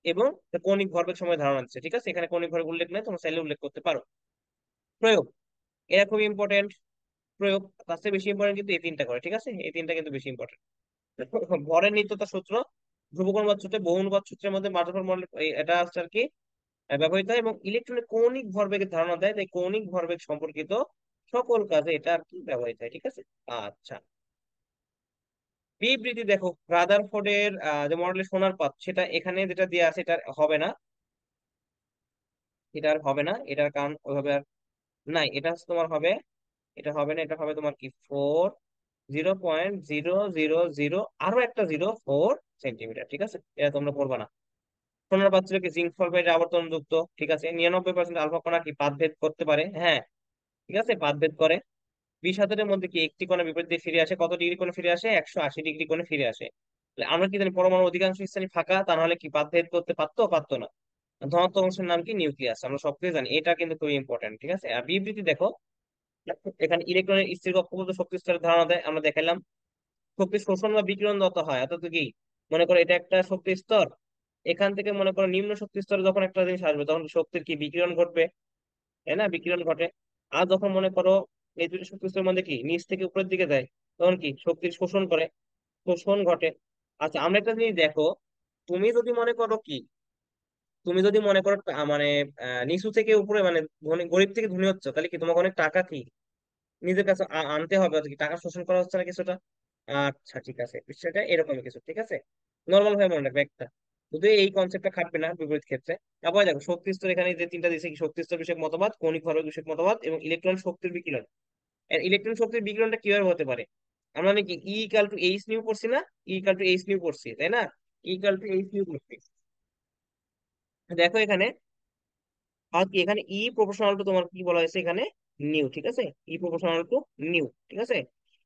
এবং কৌণিক ভরবেগ সম্বন্ধে ধারণা দিচ্ছে, ঠিক আছে? এখানে কৌণিক ভরবেগ উল্লেখ নেই, তোমরা চাইলে উল্লেখ করতে পারো। প্রয়োগ, এটা খুবই ইম্পর্টেন্ট। প্রয়োগ তার চেয়ে বেশি ইম্পর্টেন্ট কিন্তু এই তিনটা করে, ঠিক আছে? এই তিনটা কিন্তু বেশি ইম্পর্টেন্ট। ভরের নিত্যতা সূত্র, ধ্রুবকোণ সূত্রে, বহু অনুপাত সূত্রের মধ্যে মাল্টিপল মডেল, এটা হচ্ছে আর কি ব্যবহৃত হয়, এবং ইলেকট্রনের কৌণিক ভরবেগের ধারণা দেয়, তাই কৌণিক ভরবেগ সম্পর্কিত সকল কাজে এটা আর কি ব্যবহৃত হয়, ঠিক আছে? আচ্ছা, বিবৃতি দেখো, রাদারফোর্ডের যে মডেলের সোনার পাত, সেটা এখানে যেটা দেওয়া আছে এটা হবে না, এটা আর হবে না। এটার কারণ ওইভাবে আর নাই, এটা হচ্ছে তোমার হবে, এটা হবে না, এটা হবে তোমার কি 0.0000 আরো একটা 0.4 সেন্টিমিটার, ঠিক আছে? এটা তোমরা পড়বা না। সোনার পাত্রে কি জিঙ্ক সালফাইড আবর্তন যুক্ত, ঠিক আছে? 99% আলফা কণা কি পাদভেদ করতে পারে, হ্যাঁ, ঠিক আছে, পাদভেদ করে। ২০,০০০-এর মধ্যে কি একটি কোণা বিপরীত দিকে ফিরে আসে, কত ডিগ্রি কোণে ফিরে আসে? 180 ডিগ্রি কোণে ফিরে আসে। তাহলে আমরা কি জানি পরমাণুর অধিকাংশ স্থানই ফাঁকা, তা নাহলে কি বাদ ভেদ করতে পারতো? পারতো না। ধনাত্মক অংশের নাম কি? নিউক্লিয়াস। আমরা সবকিছু জানি, এটা কিন্তু খুবই ইম্পর্টেন্ট। ঠিক আছে, আর বিবৃতি দেখো, এখানে ইলেকট্রনের স্থির কক্ষপথ শক্তি স্তরের ধারণা দেয়, আমরা দেখাইলাম। শক্তি শোষণ বা বিকিরণ যত হয়, অর্থাৎ কি, মনে করো এটা একটা শক্তি স্তর, এখান থেকে মনে করো নিম্ন শক্তি স্তরে যখন একটা জিনিস আসবে তখন শক্তির কি বিকিরণ ঘটবে, তাই না? বিকিরণ ঘটে। আর যখন মনে করো এই দুটি শক্তি স্তরের মধ্যে কি নিচ থেকে উপরের দিকে যায়, তখন কি শক্তির শোষণ করে, শোষণ ঘটে। আচ্ছা, আমরা একটা জিনিস দেখো, তুমি যদি মনে করো কি, তুমি যদি মনে করো মানে নিচু থেকে উপরে, মানে ধনী গরিব থেকে ধনী হচ্ছে, তাহলে কি তোমাকে অনেক টাকা কি নিজের কাছে আনতে হবে, অর্থাৎ কি টাকা শোষণ করা হচ্ছে না কিছুটা? আচ্ছা ঠিক আছে, বিষয়টা এরকমই কিছু। ঠিক আছে, নর্মাল ভাবে মনে রাখবে একটা, শুধু এই কনসেপ্টটা খাটবে না বিপরীত ক্ষেত্রে। তারপরে দেখো শক্তি স্তর, এখানে যে তিনটা দিয়েছে কি, শক্তি স্তর বিষয়ক মতবাদ, কৌণিক ভরবেগ বিষয়ক মতবাদ এবং ইলেকট্রন শক্তির বিকিরণ। ইলেকট্রন শক্তির বিকিরণটা কিভাবে হতে পারে? আমরা নাকি ই ইকাল টু এইচ নিউ পড়ছি না? ই ইকাল টু এইচ নিউ পড়ছি, তাই না? ই ইকাল টু এইচ নিউ পড়ছি। দেখো এখানে, আর কি এখানে ই প্রপোর্শনাল টু তোমার কি বলা হয়েছে এখানে? নিউ। ঠিক আছে, ই প্রপোর্শনাল টু নিউ। ঠিক আছে,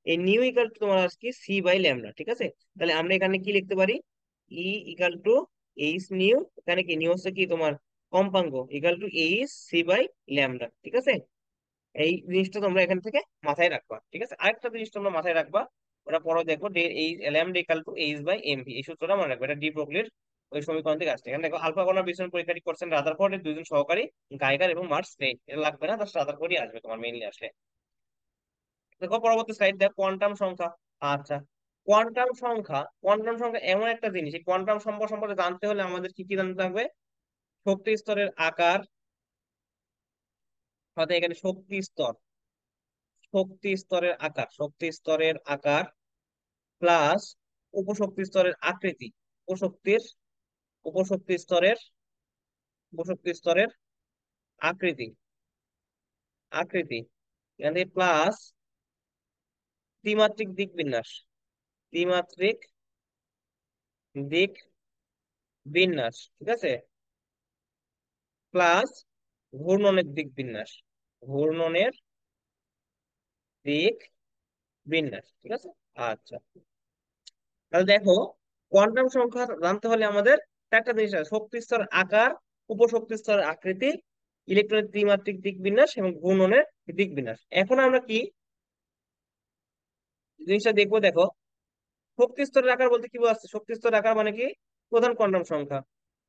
এই নিউ ইকাল টু তোমার আজকে সি বাই ল্যামডা। ঠিক আছে, তাহলে আমরা এখানে কি লিখতে পারি? E equal to H nu, এখানে কি নিউ হচ্ছে কি তোমার কম্পাঙ্ক, equal to H C by lambda. ঠিক আছে, এই জিনিসটা তোমরা এখান থেকে মাথায় রাখবা। ঠিক আছে, আরেকটা জিনিস তোমরা মাথায় রাখবা, ওটা পরে দেখো, এই lambda equal to H by MV, এই সূত্রটা মনে রাখবে, এটা ডি ব্রগলির ওই সমীকরণ থেকে আসছে। এখানে দেখো আলফা কণার বিচরণ পরীক্ষাটি করছেন রাদারফোর্ডের দুইজন সহকারী, গাইগার এবং মার্কস স্নেইল। এটা লাগবে না, জাস্ট রাদারফোর্ডই আসবে তোমার মেইনলি আসলে। দেখো পরবর্তী স্লাইড, দেখো কোয়ান্টাম সংখ্যা। আচ্ছা, কোয়ান্টাম সংখ্যা এমন একটা জিনিস, এই কোয়ান্টাম সংখ্যা সম্পর্কে জানতে হলে আমাদের কি কি জানতে হবে? শক্তি স্তরের আকার, অর্থাৎ এখানে শক্তি স্তরের আকার প্লাস উপশক্তি স্তরের আকৃতি, উপশক্তির উপশক্তি স্তরের উপশক্তি স্তরের আকৃতি আকৃতি, এখানে প্লাস ত্রিমাত্রিক দিক বিন্যাস, ত্রিমাত্রিক দিক বিন্যাস। ঠিক আছে, প্লাস ঘূর্ণনের দিক বিন্যাস, ঘূর্ণনের দিক বিন্যাস। ঠিক আছে, আচ্ছা, তাহলে দেখো কোয়ান্টাম সংখ্যা জানতে হলে আমাদের চারটা জিনিস আছে: শক্তি স্তর আকার, উপশক্তি স্তর আকৃতি, ইলেকট্রনের ত্রিমাত্রিক দিক বিন্যাস এবং ঘূর্ণনের দিক বিন্যাস। এখন আমরা কি জিনিসটা দেখবো, দেখো শক্তি স্তরের আকার বলতে কি বোঝাচ্ছে? শক্তি স্তরের আকার মানে কি? প্রধান কোয়ান্টাম সংখ্যা।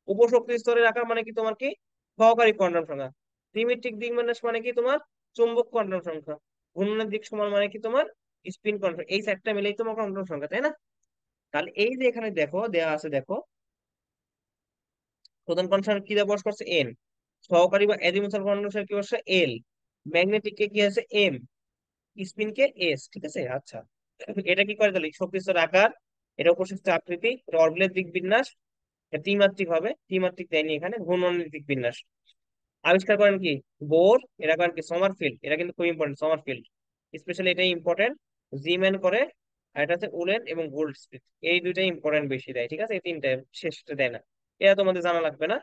উপশক্তি স্তরের আকার মানে কি তোমার কি? সহকারী কোয়ান্টাম সংখ্যা। ত্রিমাত্রিক দিক বিন্যাস মানে কি তোমার? চৌম্বক কোয়ান্টাম সংখ্যা। ঘূর্ণনের দিক সমান মানে কি তোমার? Spin quantum. এই চারটা মিলেই তোমার কোয়ান্টাম সংখ্যা, তাই না? তাহলে এই যে এখানে দেখো দেওয়া আছে, দেখো প্রধান কনস্ট্যান্ট কি দিয়ে বস করছে? এন। সহকারী বা এজিমুথাল কনডেন্সার কি বসছে? এল। ম্যাগনেটিক কে কি আছে? এম। Spin K S. ঠিক আছে, আচ্ছা, এটা কি করে? তাহলে শক্তি স্তর আকার, এটা উপশক্তি আকৃতি, এটা অরবিটাল দিক বিন্যাস, এটা ত্রিমাত্রিক হবে, ত্রিমাত্রিক দেয়নি এখানে, ঘূর্ণনের দিক বিন্যাস আবিষ্কার করেন কি? বোর। এরা করেন কি? সমারফিল্ড। এটা কিন্তু খুব ইম্পর্টেন্ট, সমারফিল্ড স্পেশালি এটাই ইম্পর্টেন্ট। জিম্যান করে। আর এটা হচ্ছে উলেন এবং গোল্ড স্মিথ, এই দুইটাই ইম্পর্টেন্ট বেশি দেয়। ঠিক আছে, এই তিনটা শেষটা দেয় না, এটা তোমাদের জানা লাগবে না।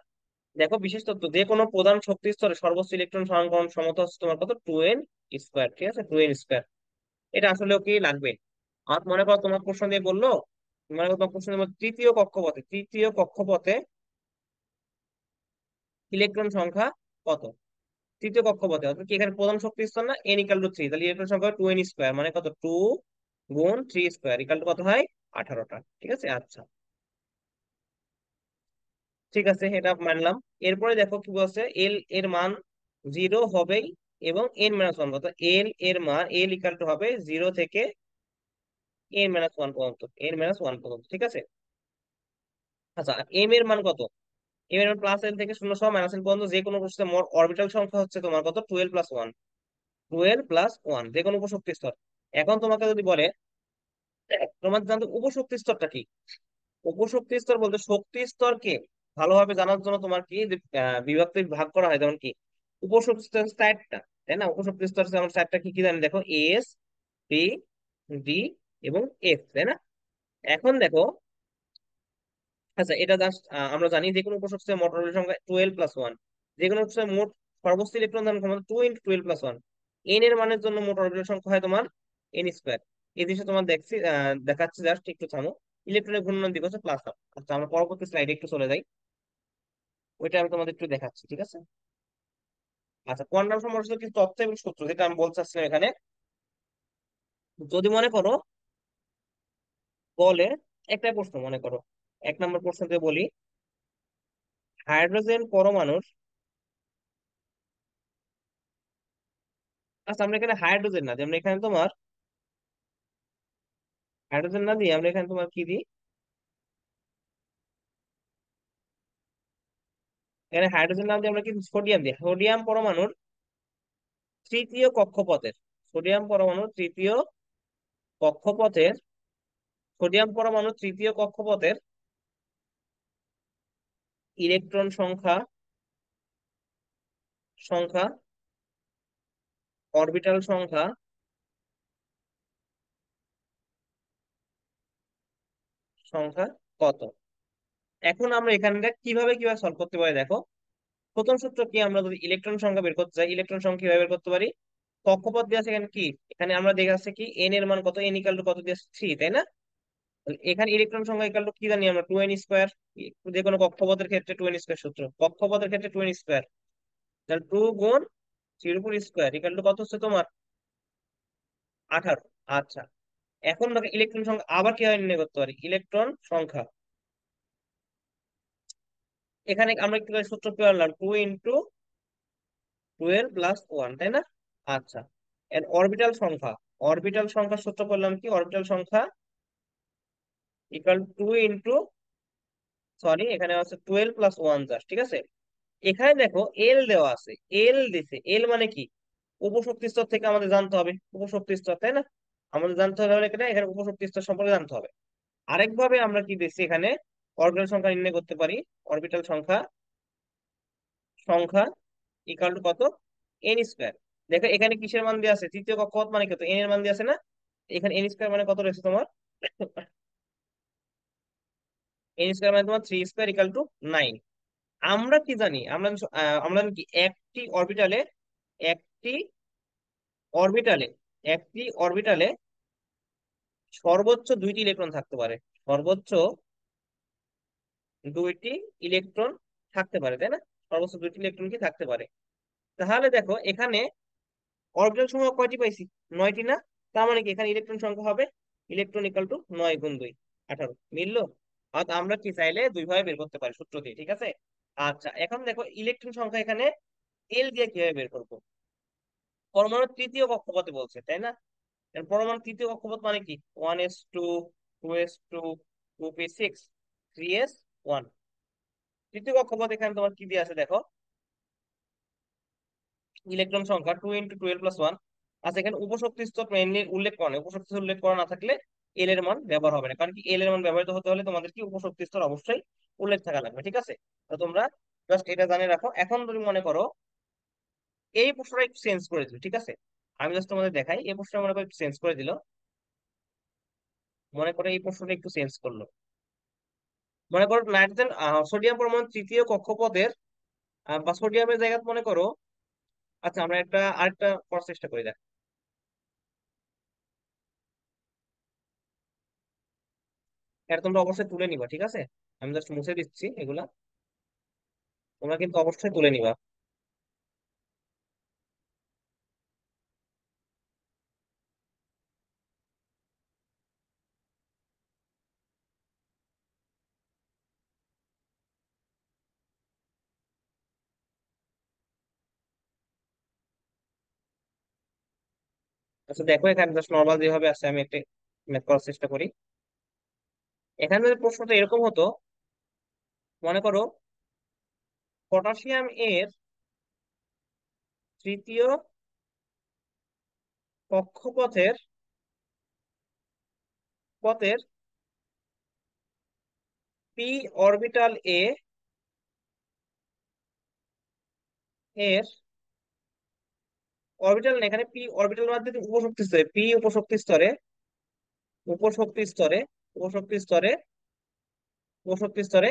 দেখো বিশেষ তথ্য, যে কোনো প্রধান শক্তি স্তরে সর্বোচ্চ ইলেকট্রন সনাক্রমণ ক্ষমতা হচ্ছে তোমার কত? 2n square. ঠিক আছে, 2n স্কোয়ার, এটা আসলে কি লাগবে। আর মনে করো তোমার প্রশ্ন দিয়ে বললো, মনে করো তোমার প্রশ্ন দিয়ে বললো, তৃতীয় কক্ষপথে ইলেকট্রন সংখ্যা কত? তৃতীয় কক্ষপথে, অর্থাৎ কি এখানে প্রধান শক্তি স্তর না, এন ইকাল টু 3, তাহলে ইলেকট্রন সংখ্যা 2n স্কোয়ার, মানে কত? 2 গুণ 3 স্কোয়ার ইকাল টু কত হয়? 18টা। ঠিক আছে, আচ্ছা, ঠিক আছে, এটা মানলাম। এরপরে দেখো কি বলছে, এল এর মান 0 হবেই, এবং n-1 কত? এল ইকাল টু হবে 0 থেকে n-1 পর্যন্ত, n-1 পর্যন্ত। ঠিক আছে, আচ্ছা, এম এর মান কত? এম এর মান প্লাস এল থেকে 0 সহ মাইনাস এল পর্যন্ত যে কোনো বস্তুতে মোট অরবিটাল সংখ্যা হচ্ছে তোমার কত? 12+1, 12+1, যে কোনো উপশক্তি স্তর। এখন তোমাকে যদি বলে, তোমার জানতে উপশক্তি স্তরটা কি? উপশক্তি স্তর বলতে শক্তি স্তরকে ভালোভাবে জানার জন্য তোমার কি যে, বিভক্তি ভাগ করা হয়, যেমন কি উপশক্তি স্তর হচ্ছে চারটা, তাই না? উপশক্তি স্তর হচ্ছে আমার চারটা, কি কি জানি দেখো, এস, পি, ডি এবং এফ, তাই না? এখন দেখো, আচ্ছা, এটা জাস্ট আমরা জানি যে কোনো উপশক্তির মোট অরবিটাল সংখ্যা 12+1, যে কোনো উপশক্তির মোট সর্বোচ্চ ইলেকট্রন ধারণ ক্ষমতা 2 × 12+1, এন এর মানের জন্য মোট অরবিটাল সংখ্যা হয় তোমার এন স্কোয়ার। এই জিনিসটা তোমার দেখছি, দেখাচ্ছি, জাস্ট একটু থামো। ইলেকট্রনের ঘূর্ণন দিক হচ্ছে প্লাস হাফ। আচ্ছা, আমরা পরবর্তী স্লাইডে একটু চলে যাই, ওইটা আমি তোমাদের একটু দেখাচ্ছি, ঠিক আছে? আচ্ছা, কোয়ান্টাম সম্পর্কিত কিছু তথ্য এবং সূত্র যেটা আমি বলতে চাচ্ছিলাম এখানে। যদি মনে করো বলে, একটা প্রশ্ন মনে করো, 1 নম্বর প্রশ্নতে বলি, হাইড্রোজেন পরমাণুর, আচ্ছা আমরা এখানে হাইড্রোজেন না দিই, আমরা এখানে তোমার হাইড্রোজেন না দিয়ে আমরা এখানে তোমার কি দিই, এখানে হাইড্রোজেন না দিয়ে আমরা কিন্তু সোডিয়াম দিই। সোডিয়াম পরমাণুর তৃতীয় কক্ষপথের, সোডিয়াম পরমাণুর তৃতীয় কক্ষপথের, সোডিয়াম পরমাণুর তৃতীয় কক্ষপথের ইলেকট্রন সংখ্যা, সংখ্যা অরবিটাল সংখ্যা, সংখ্যা কত? এখন আমরা এখানটা কিভাবে কিভাবে সলভ করতে পারি দেখো। প্রথম সূত্র কি, আমরা যদি ইলেকট্রন সংখ্যা বের করতে চাই, ইলেকট্রন সংখ্যা কিভাবে বের করতে পারি? কক্ষপথ দিয়ে আছে এখানে কি, এখানে আমরা দেখে আছে কি এন এর মান কত, এন ইকাল টু কত দিয়ে 3, তাই না? তাহলে এখানে ইলেকট্রন সংখ্যা ইকাল টু কি জানি আমরা, 2n স্কোয়ার। যে কোনো কক্ষপথের ক্ষেত্রে 2n স্কোয়ার সূত্র, কক্ষপথের ক্ষেত্রে 2n স্কোয়ার। তাহলে 2 গুণ 3 এর উপর স্কোয়ার ইকাল টু কত হচ্ছে তোমার, 18। আচ্ছা, এখন দেখো ইলেকট্রন সংখ্যা আবার কিভাবে নির্ণয় করতে পারি, ইলেকট্রন সংখ্যা, এখানে আমরা একটু সূত্র কি করলাম, 2 × 12 + 1, তাই না? আচ্ছা, এর অরবিটাল সংখ্যা, অরবিটাল সংখ্যা সূত্র করলাম কি, অরবিটাল সংখ্যা ইকাল 2 × এখানে আছে 12 + 1 জাস্ট, ঠিক আছে? এখানে দেখো এল দেওয়া আছে, এল দিছে, এল মানে কি, উপশক্তি স্তর থেকে আমাদের জানতে হবে উপশক্তি স্তর, তাই না? আমাদের জানতে হবে হলে এখানে এখানে উপশক্তি স্তর সম্পর্কে জানতে হবে। আরেকভাবে আমরা কি দিচ্ছি এখানে, অরবিটাল সংখ্যা নির্ণয় করতে পারি, অরবিটাল সংখ্যা, সংখ্যা ইকাল টু কত, n স্কোয়ার। দেখো এখানে কিসের মান দিয়ে আছে, তৃতীয় কক্ষপথ মানে কত, এন এর মান দিয়ে আছে না? এখানে n স্কোয়ার মানে কত রয়েছে তোমার, n স্কোয়ার মানে তোমার 3 স্কোয়ার ইকাল টু 9। আমরা কি জানি, আমরা জানি কি, একটি অরবিটালে একটি অরবিটালে সর্বোচ্চ 2টি ইলেকট্রন থাকতে পারে, সর্বোচ্চ 2টি ইলেকট্রন থাকতে পারে, তাই না? সর্বোচ্চ 2টি ইলেকট্রন কি থাকতে পারে। তাহলে দেখো এখানে অরবিটাল সংখ্যা কয়টি পাইছি, 9টি না? তার মানে কি এখানে ইলেকট্রন সংখ্যা হবে, ইলেকট্রন ইকাল টু 9 × 2 18, মিললো? অর্থাৎ আমরা কি চাইলে দুই ভাবে বের করতে পারি সূত্র দিয়ে, ঠিক আছে? আচ্ছা, এখন দেখো ইলেকট্রন সংখ্যা এখানে এল দিয়ে কিভাবে বের করবো। পরমাণুর তৃতীয় কক্ষপথে বলছে, তাই না? এর পরমাণুর তৃতীয় কক্ষপথ মানে কি, 1s2, 2s2, 2p6, 3s1। তৃতীয় কক্ষপথ এখানে তোমার কি দিয়ে আছে দেখো, ইলেকট্রন সংখ্যা 2 × 12 + 1। আচ্ছা, এখানে উপশক্তি স্তর মেইনলি উল্লেখ করা নেই, উপশক্তি স্তর উল্লেখ করা না থাকলে এল এর মান ব্যবহার হবে না, কারণ কি এল এর মান ব্যবহৃত হতে হলে তোমাদের কি উপশক্তি স্তর অবশ্যই উল্লেখ থাকা লাগবে, ঠিক আছে? তো তোমরা জাস্ট এটা জানে রাখো। এখন তুমি মনে করো এই প্রশ্নটা একটু চেঞ্জ করে দিল, ঠিক আছে? আমি জাস্ট তোমাদের দেখাই, এই প্রশ্নটা মনে করো একটু চেঞ্জ করে দিল, মনে করো এই প্রশ্নটা একটু চেঞ্জ করলো। মনে করো নাইট্রোজেন, সোডিয়াম পরমাণু তৃতীয় কক্ষপথের, বা সোডিয়ামের জায়গা মনে করো, আচ্ছা আমরা আরেকটা করার চেষ্টা করি দেখ। এটা তোমরা অবশ্যই তুলে নিবা, ঠিক আছে? আমি জাস্ট মুছে দিচ্ছি এগুলা, তোমরা কিন্তু অবশ্যই তুলে নিবা। আচ্ছা দেখো, এখানে জাস্ট নর্মাল যেভাবে আছে আমি একটা ম্যাথ করার চেষ্টা করি। এখানে যদি প্রশ্নটা এরকম হতো, মনে করো পটাশিয়াম এর তৃতীয় কক্ষপথের পথের পি অরবিটাল এর অরবিটাল না, এখানে পি অরবিটাল মধ্যে উপশক্তি স্তরে, পি উপশক্তি স্তরে, উপশক্তি স্তরে, উপশক্তি স্তরে, উপশক্তি স্তরে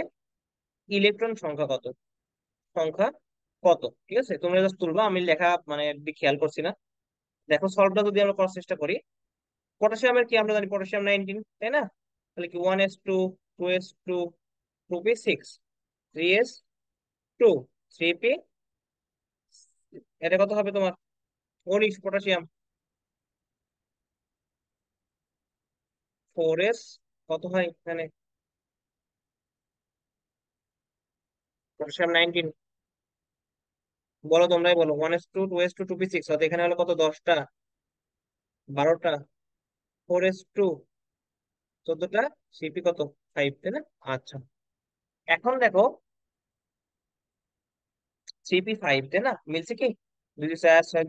ইলেকট্রন সংখ্যা কত, সংখ্যা কত, ঠিক আছে? তোমরা জাস্ট তুলবা, আমি লেখা মানে খেয়াল করছি না। দেখো সলভটা যদি আমরা করার চেষ্টা করি, পটাশিয়ামের কি আমরা জানি পটাশিয়াম 19, তাই না? তাহলে কি 1s2, 2s2, 2p6, 3s2, 3p, এটা কত হবে তোমার? 19 পটাশিয়াম। 4s কত হয় এখানে? পটাশিয়াম 19, বলো তোমরাই বলো। 1s2, 2s2, 2p6, অর্থাৎ এখানে হলো কত? 10টা, 12টা, 4s2 14টা, সিপি কত? 5, তাই না? আচ্ছা, এখন দেখো সিপি 5, তাই না? মিলছে কি? 2 4 6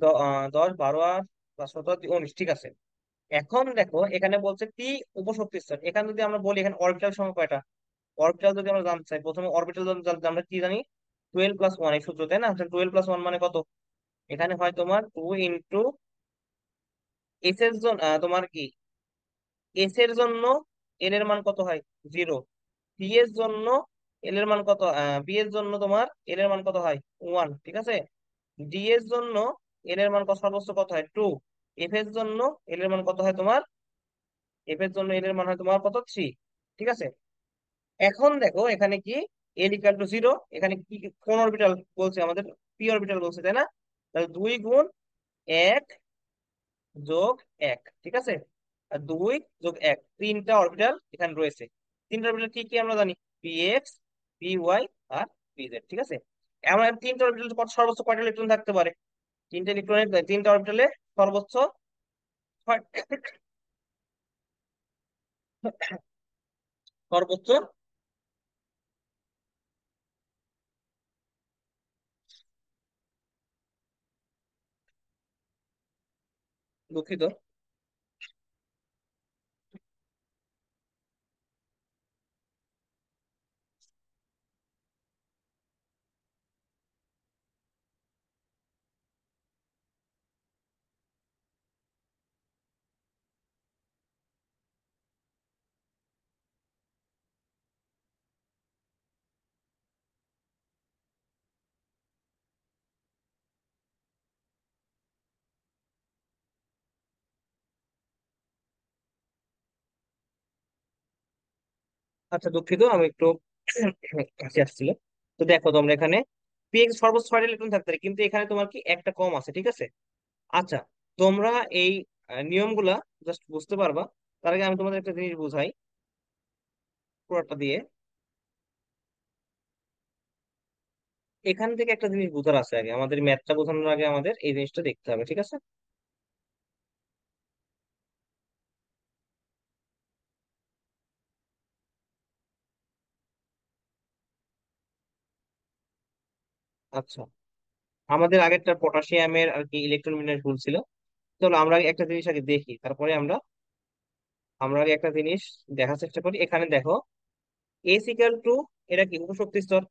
10 12 আর 5 17 19, ঠিক আছে। এখন দেখো এখানে বলছে পি উপশক্তি স্তর। এখানে যদি আমরা বলি এখানে অরবিটাল সংখ্যা কয়টা, অরবিটাল যদি আমরা জানতে চাই, প্রথমে অরবিটাল আমরা কি জানি? 12+1 এই সূত্র, তাই না? 12+1 মানে কত? এখানে হয় তোমার 2 এস এর জন্য তোমার কি এস এর জন্য এল এর মান কত হয়? 0। পি এর জন্য এল এর মান কত? বি এর জন্য তোমার এল এর মান কত হয়? 1, ঠিক আছে। ডি এর জন্য এল এর মান কত, সর্বোচ্চ কত হয়? 2। এফ এর জন্য এল এর মান কত হয় তোমার? এফ এর জন্য এল এর মান হয় তোমার কত? 3, ঠিক আছে। এখন দেখো এখানে কি এল ইকাল টু 0, এখানে কি কোন অরবিটাল বলছে আমাদের? পি অরবিটাল বলছে, তাই না? তাহলে 2 গুণ 1 যোগ 1, ঠিক আছে। আর 2 যোগ 1, তিনটা অরবিটাল এখানে রয়েছে। তিনটা অরবিটাল কি কি আমরা জানি? পি এক্স, পি ওয়াই, আর পি জেড, ঠিক আছে। আমরা তিনটা অরবিটাল সর্বোচ্চ কয়টা ইলেকট্রন থাকতে পারে? তিনটা ইলেকট্রনের তিনটা অরবিটালে সর্বোচ্চ সর্বোচ্চ, দুঃখিত। আচ্ছা, দুঃখিত, আমি একটু কাছে আসছিল। তো দেখো তোমরা এখানে পি এক্স সর্বোচ্চ 6টা ইলেকট্রন থাকতে পারে, কিন্তু এখানে তোমার কি একটা কম আছে, ঠিক আছে। আচ্ছা, তোমরা এই নিয়মগুলা জাস্ট বুঝতে পারবা। তার আগে আমি তোমাদের একটা জিনিস বুঝাই পুরোটা দিয়ে। এখান থেকে একটা জিনিস বোঝার আছে, আগে আমাদের ম্যাথটা বোঝানোর আগে আমাদের এই জিনিসটা দেখতে হবে, ঠিক আছে। আচ্ছা, আমাদের আগেরটা পটাশিয়ামের আর কি ইলেকট্রন বিন্যাস ভুল ছিল। চলো আমরা আগে একটা জিনিস আগে দেখি, তারপরে আমরা আমরা আগে একটা জিনিস দেখার চেষ্টা করি। এখানে দেখো এস ইকাল টু, এটা কি উপশক্তি স্তর।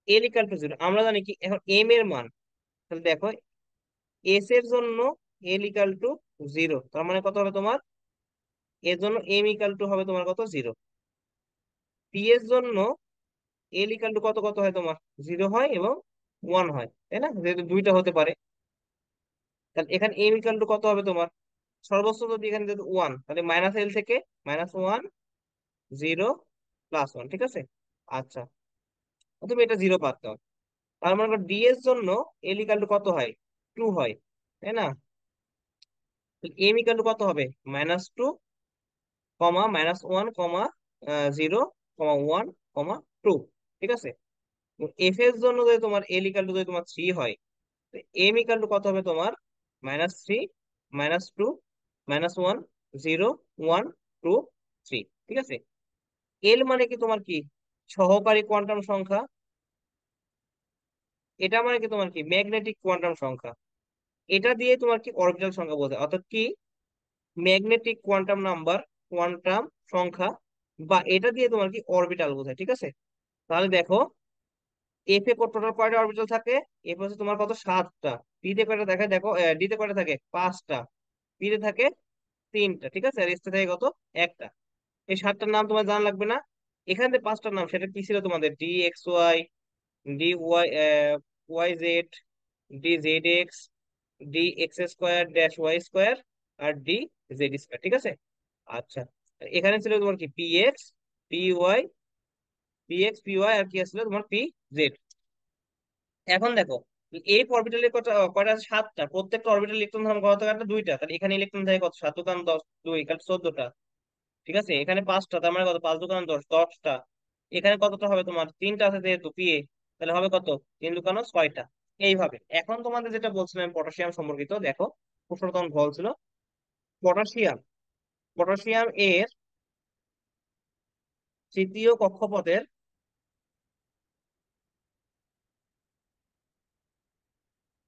এল ইকাল টু 0, আমরা জানি কি এখন এম এর মান। তাহলে দেখো এস এর জন্য এল ইকাল টু 0, তার মানে কত হবে তোমার? এর জন্য এম ইকাল টু হবে তোমার কত? 0। পি এর জন্য এল ইকাল টু কত কত হয় তোমার? 0 হয় এবং 1 হয়, তাই না? যেহেতু দুইটা হতে পারে, তাহলে এখানে এম ইকাল টু কত হবে তোমার? সর্বোচ্চ যদি এখানে যেহেতু 1, তাহলে মাইনাস এল থেকে -1, 0, +1, ঠিক আছে। আচ্ছা, তুমি এটা 0 পাচ্ছ। তার মানে ডি এর জন্য এল ইকাল টু কত হয়? 2 হয়, তাই না? এম ইকাল টু কত হবে? -2, -1, 0, 1, 2, ঠিক আছে। এফ এর জন্য যদি তোমার এল ইকাল টু যদি তোমার 3 হয়, এম ইকাল টু কত হবে তোমার? -3, -2, -1, 0, 1, 2, 3, ঠিক আছে। এল মানে কি তোমার কি সহকারী কোয়ান্টাম সংখ্যা, এটা মানে কি তোমার কি ম্যাগনেটিক কোয়ান্টাম সংখ্যা। এটা দিয়ে তোমার কি অরবিটাল সংখ্যা বোঝায়, অর্থাৎ কি ম্যাগনেটিক কোয়ান্টাম নাম্বার, কোয়ান্টাম সংখ্যা, বা এটা দিয়ে তোমার কি অরবিটাল বোঝায়, ঠিক আছে। তাহলে দেখো এফ এ টোটাল কয়টা অরবিটাল থাকে? এফ হচ্ছে তোমার কত? 7টা। পি তে কয়টা দেখে দেখো, ডি তে কয়টা থাকে? 5টা। পি তে থাকে 3টা, ঠিক আছে। আর এস তে থাকে কত? একটা। এই 7টার নাম তোমার জানা লাগবে না। এখানে যে 5টার নাম সেটা কি ছিল তোমাদের? D X Y, D Y, Y Z, D Z X, D X square dash Y square আর ডি জেড স্কোয়ার, ঠিক আছে। আচ্ছা, এখানে ছিল তোমার কি P X P Y, P X P Y আর কি আসলে তোমার পি জেড। এখন দেখো, এই অরবিটালের কটা কয়টা আছে? সাতটা। প্রত্যেকটা অরবিটাল ইলেকট্রন ধারণ কত কাটা? দুইটা। তাহলে এখানে ইলেকট্রন থাকে কত? সাত দোকান দশ, দুই কাটা 14টা, ঠিক আছে। এখানে পাঁচটা, তার মানে কত? পাঁচ দোকান দশ, 10টা। এখানে কতটা হবে তোমার? তিনটা আছে যেহেতু পি এ, তাহলে হবে কত? তিন দোকানো 6টা। এইভাবে। এখন তোমাদের যেটা বলছিলাম পটাশিয়াম সম্পর্কিত, দেখো প্রশ্নটা তখন বলছিল পটাশিয়াম, পটাশিয়াম এর তৃতীয় কক্ষপথের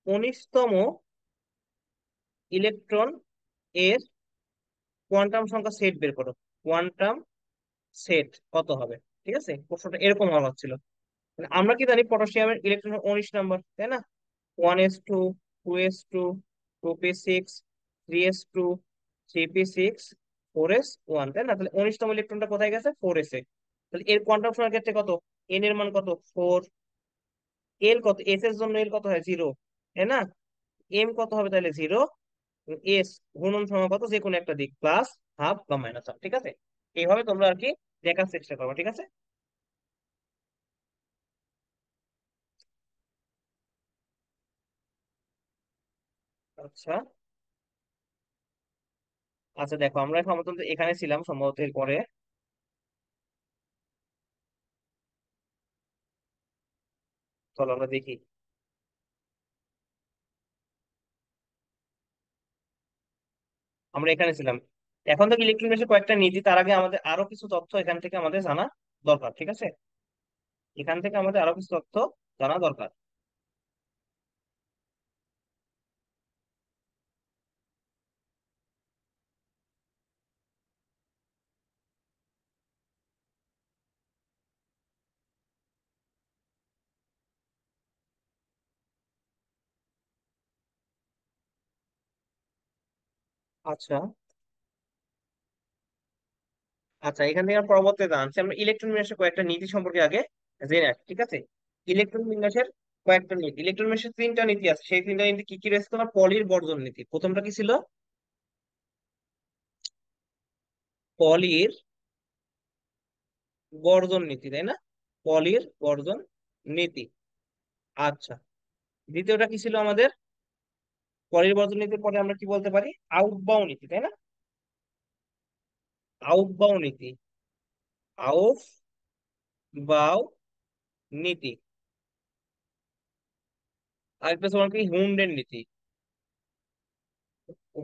19তম ইলেকট্রন এর কোয়ান্টাম সংখ্যা সেট বের করো। কোয়ান্টাম সেট কত হবে? ঠিক আছে, প্রশ্নটা এরকম হওয়া হচ্ছিল। মানে আমরা কি জানি পটাশিয়ামের ইলেকট্রন 19 নাম্বার, তাই না? 1s2, 2s2, 2p6, 3s2, 3p6, 4s1, তাই না? তাহলে 19তম ইলেকট্রনটা কোথায় গেছে? 4s এ। তাহলে এর কোয়ান্টাম সংখ্যার ক্ষেত্রে কত? এন এর মান কত? 4। এল কত? এস এর জন্য এল কত হয়? 0, তাই না? এম কত হবে তাহলে? 0। এস গুণন সংখ্যা কত? যে কোনো একটা দিক, প্লাস, হাফ বা মাইনাস হাফ, ঠিক আছে। এইভাবে তোমরা আর কি দেখার চেষ্টা করবে, ঠিক আছে। আচ্ছা, আচ্ছা দেখো, আমরা এখন আপাতত এখানে ছিলাম সম্ভবত। এরপরে চলো আমরা দেখি। আমরা এখানে ছিলাম। এখন থেকে ইলেকট্রনিক্সের কয়েকটা নীতি, তার আগে আমাদের আরো কিছু তথ্য এখান থেকে আমাদের জানা দরকার, ঠিক আছে। এখান থেকে আমাদের আরো কিছু তথ্য জানা দরকার। আচ্ছা, আচ্ছা, এখান থেকে আমরা পরবর্তীতে জানছি। আমরা ইলেকট্রন বিন্যাসের কয়েকটা নীতি সম্পর্কে আগে জেনে রাখি, ঠিক আছে। ইলেকট্রন বিন্যাসের কয়েকটা নীতি, ইলেকট্রন বিন্যাসের তিনটা নীতি আছে। সেই তিনটা নীতি কি কি রয়েছে? তোমার পলির বর্জন নীতি। প্রথমটা কি ছিল? পলির বর্জন নীতি, তাই না? পলির বর্জন নীতি। আচ্ছা, দ্বিতীয়টা কি ছিল আমাদের? পলির বর্জন নীতির পরে আমরা কি বলতে পারি? আউটবাউ নীতি, তাই না? আউটবাউ নীতি, আউট বাউ নীতি। আরেকটা তোমার কি? হুন্ডের নীতি,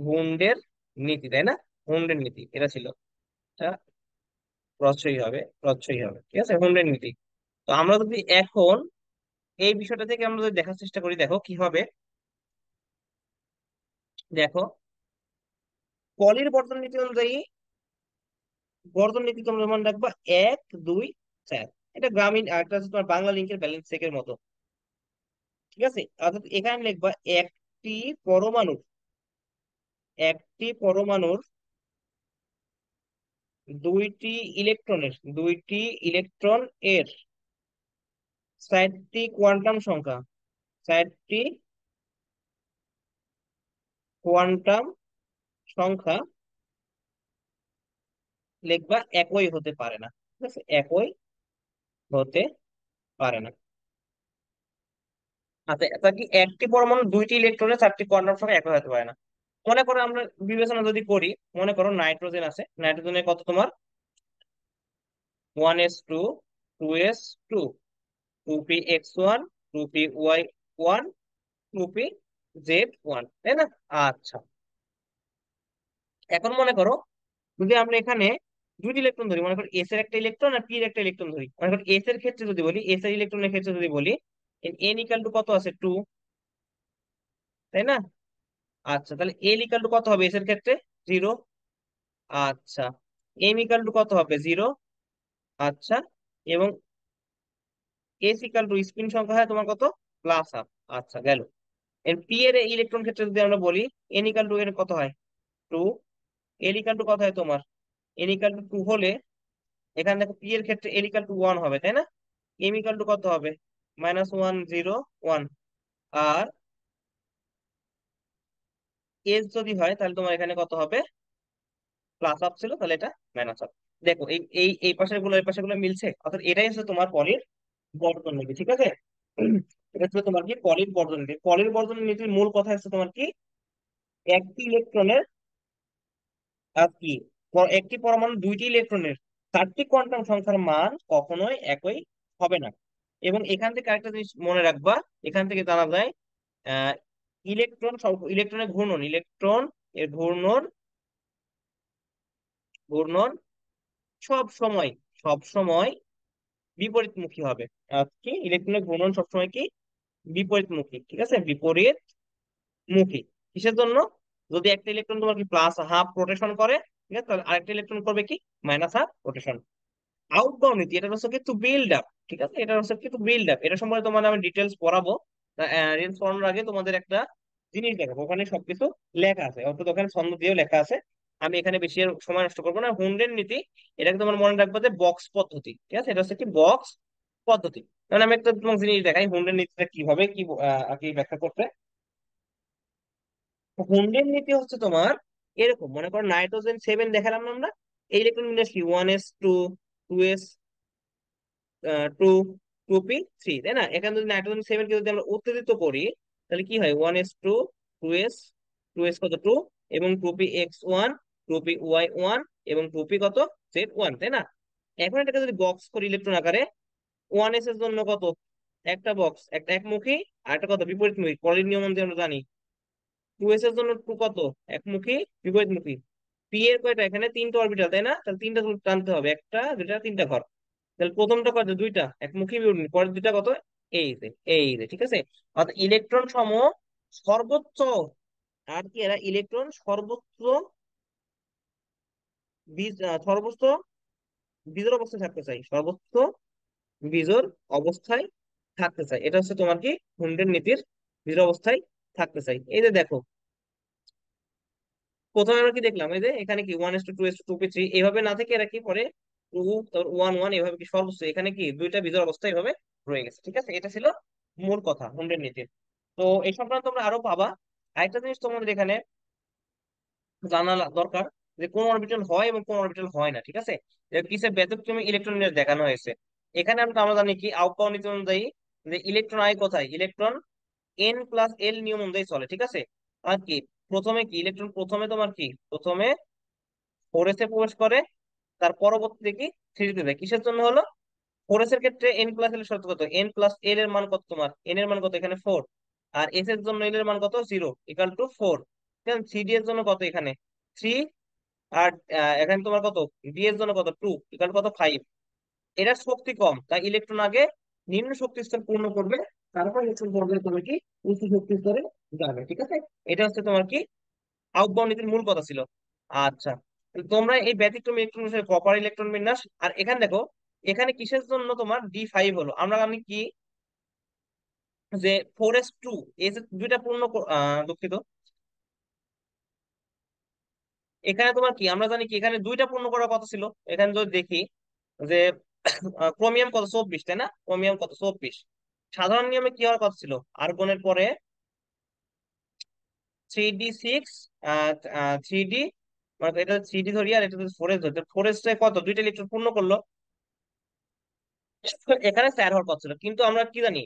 হুন্ডের নীতি, তাই না? হুন্ডের নীতি এটা ছিল। এটা প্রশ্রয়ী হবে, প্রশ্রয়ী হবে, ঠিক আছে, হুন্ডের নীতি। তো আমরা যদি এখন এই বিষয়টা থেকে আমরা যদি দেখার চেষ্টা করি, দেখো কি হবে। দেখো, পলির বর্তন নীতি অনুযায়ী বর্তন নীতি তোমরা মনে রাখবা 1 2 4। এটা গ্রামীণ, আর একটা হচ্ছে তোমার বাংলা লিঙ্কের ব্যালেন্স চেকের মতো, ঠিক আছে। অর্থাৎ এখানে লিখবা একটি পরমাণু, একটি পরমাণুর দুইটি দুইটি ইলেকট্রন এর 4টি কোয়ান্টাম সংখ্যা, 4টি কোয়ান্টাম সংখ্যা লিখবা একই হতে পারে না, ঠিক আছে, একই হতে পারে না। আচ্ছা, এটা কি একটি পরমাণু দুইটি ইলেকট্রনের 4টি কোয়ান্টাম সংখ্যা একই হতে পারে না? মনে করো আমরা বিবেচনা যদি করি, মনে করো নাইট্রোজেন আছে। নাইট্রোজেনের কত তোমার? 1s2, 2s2, 2p(x1), 2p(y1), 2p(z1), তাই না? আচ্ছা, এখন মনে করো যদি আমরা এখানে দুইটি ইলেকট্রন ধরি, মনে করো এস এর একটা ইলেকট্রন আর পি এর একটা ইলেকট্রন ধরি। মনে করো এস এর ক্ষেত্রে যদি বলি, এস এর ইলেকট্রনের ক্ষেত্রে যদি বলি, এন ইকাল টু কত আছে? 2, তাই না? আচ্ছা, তাহলে এল ইকাল টু কত হবে এস এর ক্ষেত্রে? 0। আচ্ছা, এম ইকাল টু কত হবে? 0। আচ্ছা, এবং এস ইকাল টু স্পিন সংখ্যা হয় তোমার কত? +1/2। আচ্ছা, গেল। এর পি এর ইলেকট্রন ক্ষেত্রে যদি আমরা বলি, এন ইকাল টু এর কত হয়? 2। এল ইকাল টু কত হয় তোমার? এন ইকাল টু 2 হলে এখানে দেখো পি এর ক্ষেত্রে এল ইকাল টু 1 হবে, তাই না? এম ইকাল টু কত হবে? -1 0 1। আর এস যদি হয় তাহলে তোমার এখানে কত হবে, প্লাস আপ ছিল তাহলে এটা মাইনাস আপ। দেখো এই এই এই পাশের গুলো এই পাশের গুলো মিলছে, অর্থাৎ এটাই হচ্ছে তোমার পলির বর্তন নীতি, ঠিক আছে। এটা হচ্ছে তোমার কি পলির বর্তন নীতি। পলির বর্তন নীতির মূল কথা হচ্ছে তোমার কি, একটি ইলেকট্রনের আর কি একটি পরমাণু দুইটি ইলেকট্রনের চারটি কোয়ান্টাম সংখ্যার মান কখনোই একই হবে না। এবং এখান থেকে আরেকটা জিনিস মনে রাখবা, এখান থেকে জানা যায় আহ ইলেকট্রনের ঘূর্ণন, ইলেকট্রন এর ঘূর্ণন ঘূর্ণন সব সময় সব সময় বিপরীতমুখী হবে। কি ইলেকট্রনের ঘূর্ণন সবসময় কি বিপরীতমুখী, ঠিক আছে, বিপরীত মুখী। কিসের জন্য? যদি একটা ইলেকট্রন তোমার কি প্লাস হাফ রোটেশন করে, ঠিক আছে, তাহলে আরেকটা ইলেকট্রন করবে কি মাইনাস হাফ রোটেশন। আউটবাউন্ড নীতি, এটা হচ্ছে কিন্তু বিল্ড আপ, ঠিক আছে, এটা হচ্ছে কিন্তু বিল্ড আপ। এটা সম্বন্ধে তোমাদের আমি ডিটেলস পড়াবো। রিলস পড়ানোর আগে তোমাদের একটা জিনিস দেখাবো, ওখানে সবকিছু লেখা আছে, অর্থাৎ ওখানে ছন্দ দিয়েও লেখা আছে। আমি এখানে বেশি আর সময় নষ্ট করবো না। হুন্ডের নীতি, এটাকে তোমার মনে রাখবে যে বক্স পদ্ধতি, ঠিক আছে, এটা হচ্ছে কি বক্স পদ্ধতি। কারণ আমি একটা তোমাকে জিনিস দেখাই হুন্ডের নীতিটা কিভাবে কি আর কি ব্যাখ্যা করতে। হুন্ডের নীতি হচ্ছে তোমার এরকম, মনে করো নাইট্রোজেন 7 দেখালাম না আমরা, এই ইলেকট্রন বিন্যাস কি 1s2, 2s, টু 2p3, তাই না? এখানে যদি নাইট্রোজেন 7 কে যদি আমরা উত্তেজিত করি, তাহলে কি হয় 1s2, 2s, 2s কত 2, এবং 2px1, 2py1, এবং 2p কত z1, তাই না? এখন এটাকে যদি বক্স করি ইলেকট্রন আকারে, 1s এর জন্য কত একটা বক্স, একটা একমুখী, আর একটা কত বিপরীতমুখী, পলির নিয়ম অনুযায়ী আমরা জানি। 2s এর জন্য টু কত একমুখী বিপরীতমুখী। পি এর কয়টা এখানে তিনটা অরবিটাল, তাই না? তাহলে তিনটা তুমি টানতে হবে, একটা দুটা তিনটা ঘর। তাহলে প্রথমটা কত দুইটা একমুখী বিপরীত, পরের দুইটা কত এই যে ঠিক আছে। অর্থাৎ ইলেকট্রন সম সর্বোচ্চ, আর কি এরা ইলেকট্রন সর্বোচ্চ সর্বোচ্চ বিজোড় অবস্থায় থাকতে চাই, সর্বোচ্চ বিজোড় অবস্থায় থাকতে চাই। এটা হচ্ছে তোমার কি হুন্ডের নীতির, বিজোড় অবস্থায় থাকতে চাই। এই যে দেখো, প্রথমে আমরা কি দেখলাম, এই যে এখানে কি 1s2, 2s2, 2p3, এইভাবে না থেকে এরা কি পরে 2, তারপর 1, 1, এইভাবে কি সর্বোচ্চ এখানে কি দুইটা বিজোড় অবস্থা এইভাবে রয়ে গেছে, ঠিক আছে। এটা ছিল মূল কথা হুন্ডের নীতির। তো এই সংক্রান্ত তোমরা আরো পাবা। আরেকটা জিনিস তোমাদের এখানে জানা দরকার, যে কোন অরবিটাল হয় এবং কোন অরবিটাল হয় না, ঠিক আছে। কিছু ব্যতিক্রমী ইলেকট্রন দেখানো হয়েছে। এখানে আমরা জানি কি আউটবাউন্ড নীতি অনুযায়ী যে ইলেকট্রন আয় কোথায়, ইলেকট্রন n+l নিয়ম অনুযায়ী চলে, ঠিক আছে। আর কি প্রথমে কি ইলেকট্রন প্রথমে তোমার কি প্রথমে 4s এ প্রবেশ করে, তার পরবর্তীতে কি 3 তে যায়। কিসের জন্য হলো? 4s এর ক্ষেত্রে n+l এর শর্ত কত, n+l এর মান কত, তোমার n এর মান কত এখানে 4, আর s এর জন্য l এর মান কত 0 = 4। 3d এর জন্য কত এখানে 3, আর এখানে তোমার কত d এর জন্য কত 2 = কত 5। এটার শক্তি কম, তাই ইলেকট্রন আগে নিম্ন শক্তি স্তর পূর্ণ করবে, তারপর ইলেকট্রন পর্যায়ে তোমার কি উচ্চ শক্তি স্তরে যাবে, ঠিক আছে। এটা হচ্ছে তোমার কি আউটবাউন্ড নীতির মূল কথা ছিল। আচ্ছা, তো তোমরা এই ব্যতিক্রমী ইলেকট্রন কপার ইলেকট্রন বিন্যাস, আর এখানে দেখো এখানে কিসের জন্য তোমার D5 হলো, আমরা জানি কি যে 4s2, এই যে দুইটা পূর্ণ দুঃখিত, এখানে তোমার কি আমরা জানি কি এখানে দুইটা পূর্ণ করার কথা ছিল। এখানে যদি দেখি যে ক্রোমিয়াম কত 24, তাই না? ক্রোমিয়াম কত 24, সাধারণ নিয়মে কি হওয়ার কথা ছিল, আর্গনের পরে 3d6, 3d, মানে এটা 3d ধরি আর এটা 4s ধরি, 4s কত দুইটা ইলেকট্রন পূর্ণ করলো, এখানে 4 হওয়ার কথা ছিল। কিন্তু আমরা কি জানি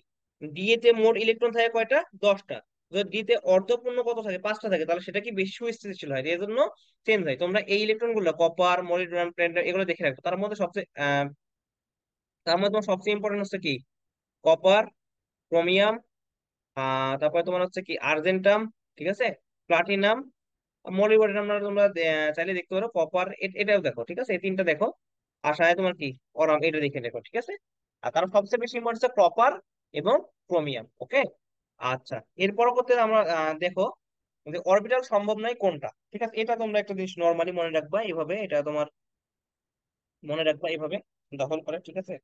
ডি তে মোট ইলেকট্রন থাকে কয়টা, 10টা। যদি ডি তে অর্ধপূর্ণ কত থাকে, 5টা থাকে, তাহলে সেটা কি বেশি সুস্থিতিশীল হয়, এর জন্য চেঞ্জ হয়। তোমরা এই ইলেকট্রন গুলো কপার, মলিবডেনাম, প্লেন্টার এগুলো দেখে রাখবে। তার মধ্যে তোমার সবচেয়ে ইম্পর্টেন্ট হচ্ছে কি কপার, ক্রোমিয়াম, তারপরে তোমার হচ্ছে কি আর্জেন্টাম, ঠিক আছে, প্লাটিনাম, মলিবডেনাম তোমরা চাইলে দেখতে পারো। কপার এটাও দেখো, ঠিক আছে, এই তিনটা দেখো। আশায় তোমার কি অরাম এটা দেখে দেখো, ঠিক আছে। আর কারণ সবচেয়ে বেশি ইম্পর্টেন্ট হচ্ছে কপার এবং ক্রোমিয়াম, ওকে। আচ্ছা, এর পরবর্তীতে আমরা দেখো যে অরবিটাল সম্ভব নয় কোনটা, ঠিক আছে। এটা তোমরা একটা জিনিস নর্মালি মনে রাখবা এইভাবে, এটা তোমার মনে রাখবা এইভাবে দখল করে, ঠিক আছে।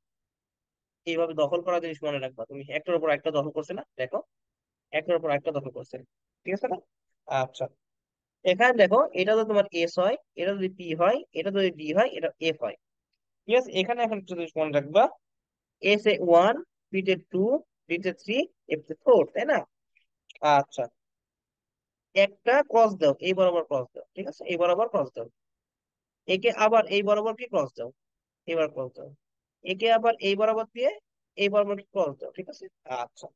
এইভাবে দখল করা জিনিস মনে রাখবা, তুমি একটার উপর একটা দখল করছে না, দেখো একটার উপর একটা দখল করছে, ঠিক আছে না? আচ্ছা, এখানে দেখো এটা যদি তোমার এস হয়, এটা যদি পি হয়, এটা যদি ডি হয়, এটা এফ হয়, ঠিক আছে। এখানে এখন একটা জিনিস মনে রাখবা, S এ 1, P তে 2, D তে 3, F তে 4, তাই না? আচ্ছা, একটা ক্রস দাও, এই বরাবর ক্রস দাও, ঠিক আছে, এই বরাবর ক্রস দাও। একে আবার এই বরাবর কি ক্রস দাও, এবার ক্রস দাও। একে আবার এই বরাবর দিয়ে এই বরাবর ক্রস দাও, ঠিক আছে। আচ্ছা,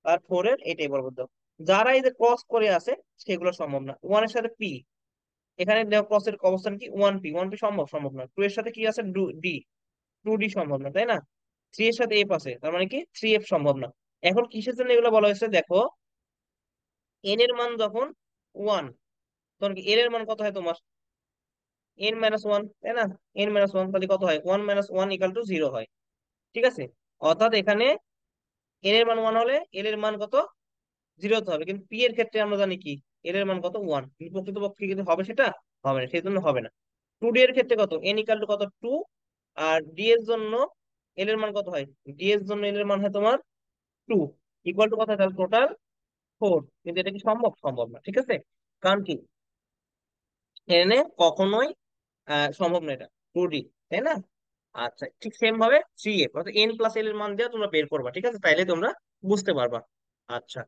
আর ফোর এর এটাই বরাবর দাও। যারা এই যে ক্রস করে আছে সেগুলো সম্ভব না। ওয়ান এর সাথে পি, এখানে ক্রস এর অবস্থান কি, ওয়ান পি, ওয়ান পি সম্ভব, সম্ভব না। টু এর সাথে কি আছে, ডি, টু ডি সম্ভব না, তাই না। থ্রি এর সাথে এফ আছে, তার মানে কি থ্রি এফ সম্ভব না। এখন কিসের জন্য এগুলো বলা হয়েছে দেখো, এন এর মান যখন ওয়ান, তখন কি এর এর মান কত হয় তোমার, এন মাইনাস ওয়ান, তাই না। এন মাইনাস ওয়ান তাহলে কত হয়, one minus one equal to zero হয়, ঠিক আছে। অর্থাৎ এখানে এন এর মান ওয়ান হলে এল এর মান কত, জিরো হতে হবে। কিন্তু পি এর ক্ষেত্রে আমরা জানি কি, এল এর মান কত, ওয়ান। কিন্তু প্রকৃতপক্ষে কিন্তু হবে সেটা, হবে না, সেই জন্য হবে না। টু ডি এর ক্ষেত্রে কত, এন ইকাল টু কত, টু। আর ডি এর জন্য এল এর মান কত হয়, ডি এর জন্য এল এর মান হয় তোমার টু, ইকুয়াল টু কত হয়, তাহলে টোটাল ফোর। কিন্তু এটা কি সম্ভব, সম্ভব না, ঠিক আছে। কারণ কি, এন এ কখনোই সম্ভব না এটা, টু ডি, তাই না। আচ্ছা, ঠিক সেম ভাবে থ্রি এ অর্থাৎ এন প্লাস এল এর মান দিয়ে তোমরা বের করবা, ঠিক আছে, তাইলে তোমরা বুঝতে পারবা। আচ্ছা,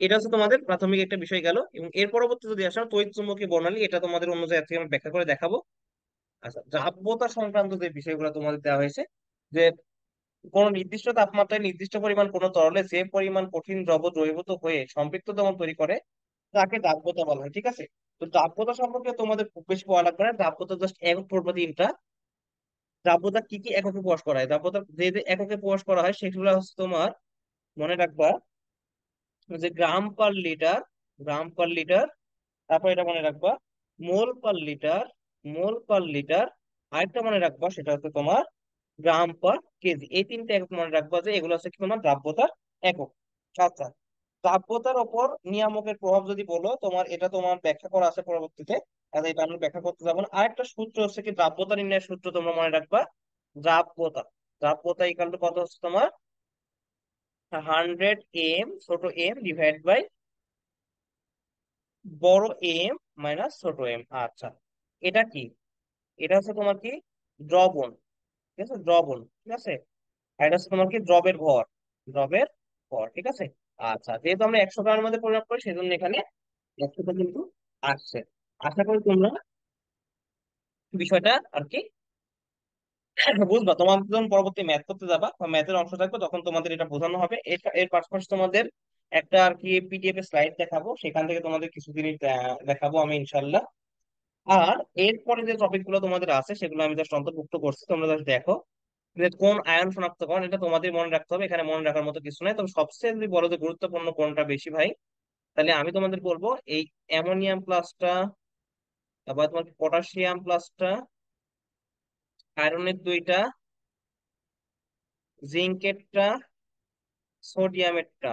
এটা হচ্ছে তোমাদের প্রাথমিক একটা বিষয় গেল। এবং এর পরবর্তী যদি আসো তড়িৎ চুম্বকীয় বর্ণালী, এটা তোমাদের অন্য জায়গা থেকে আমি ব্যাখ্যা করে দেখাবো। আচ্ছা, যাব্যতা সংক্রান্ত যে বিষয়গুলো তোমাদের দেওয়া হয়েছে, যে কোন নির্দিষ্ট তাপমাত্রায় নির্দিষ্ট পরিমাণ কোন তরলে যে পরিমাণ কঠিন দ্রব দ্রবীভূত হয়ে সম্পৃক্ত দ্রবণ তৈরি করে তাকে দাব্যতা বলা হয়, ঠিক আছে। তো দাব্যতা সম্পর্কে তোমাদের খুব বেশি পড়া লাগবে না, দাব্যতা জাস্ট একক পড়বা তিনটা। দাব্যতা কি কি এককে প্রকাশ করা হয়, দাব্যতা যে যে এককে প্রকাশ করা হয় সেগুলো হচ্ছে তোমার, মনে রাখবা, যে গ্রাম পার লিটার, গ্রাম পার লিটার, তারপর এটা মনে রাখবা মোল পার লিটার, মোল পার লিটার। আরেকটা মনে রাখবা সেটা হচ্ছে তোমার গ্রাম পার কেজি। এই তিনটা একক মনে রাখবা, যে এগুলো হচ্ছে কি তোমার দ্রাব্যতার একক। আচ্ছা, দ্রাব্যতার ওপর নিয়ামকের প্রভাব যদি বলো, তোমার এটা তোমার ব্যাখ্যা করা আছে পরবর্তীতে, আর এটা আমি ব্যাখ্যা করতে যাবো না। আরেকটা সূত্র হচ্ছে কি দ্রাব্যতা নির্ণয়ের সূত্র তোমরা মনে রাখবা, দ্রাব্যতা, দ্রাব্যতা ইকাল টু কত হচ্ছে তোমার, 100 m ছোট এম ডিভাইড বাই বড় এম মাইনাস ছোট এম। আচ্ছা, এটা কি, এটা হচ্ছে তোমার কি দ্রবণ, ঠিক আছে, দ্রবণ, ঠিক আছে। আর এটা হচ্ছে তোমার কি দ্রবের ভর, দ্রবের ভর, ঠিক আছে। আচ্ছা, যেহেতু আমরা 100 গ্রামের মধ্যে পরিমাপ করি সেজন্য এখানে 100টা কিন্তু আসছে। আশা করি তোমরা বিষয়টা আর কি বুঝবা। তোমার যখন পরবর্তী ম্যাথ করতে যাবা বা ম্যাথের অংশ থাকবে তখন তোমাদের এটা বোঝানো হবে। এর পাশাপাশি তোমাদের একটা আর কি পিডিএফ এর স্লাইড দেখাবো, সেখান থেকে তোমাদের কিছু জিনিস দেখাবো আমি ইনশাল্লাহ। আর এরপরে যে টপিক গুলো তোমাদের আছে সেগুলো আমি জাস্ট অন্তর্ভুক্ত করছি, তোমরা জাস্ট দেখো যে কোন আয়ন শনাক্তকরণ, এটা তোমাদের মনে রাখতে হবে, এখানে মনে রাখার মতো কিছু নাই। তবে সবচেয়ে যদি বলো যে গুরুত্বপূর্ণ কোনটা বেশি ভাই, তাহলে আমি তোমাদের বলবো এই অ্যামোনিয়াম প্লাসটা, তারপর তোমার পটাশিয়াম প্লাসটা, আয়রনের দুইটা, জিঙ্কেরটা, সোডিয়ামেরটা,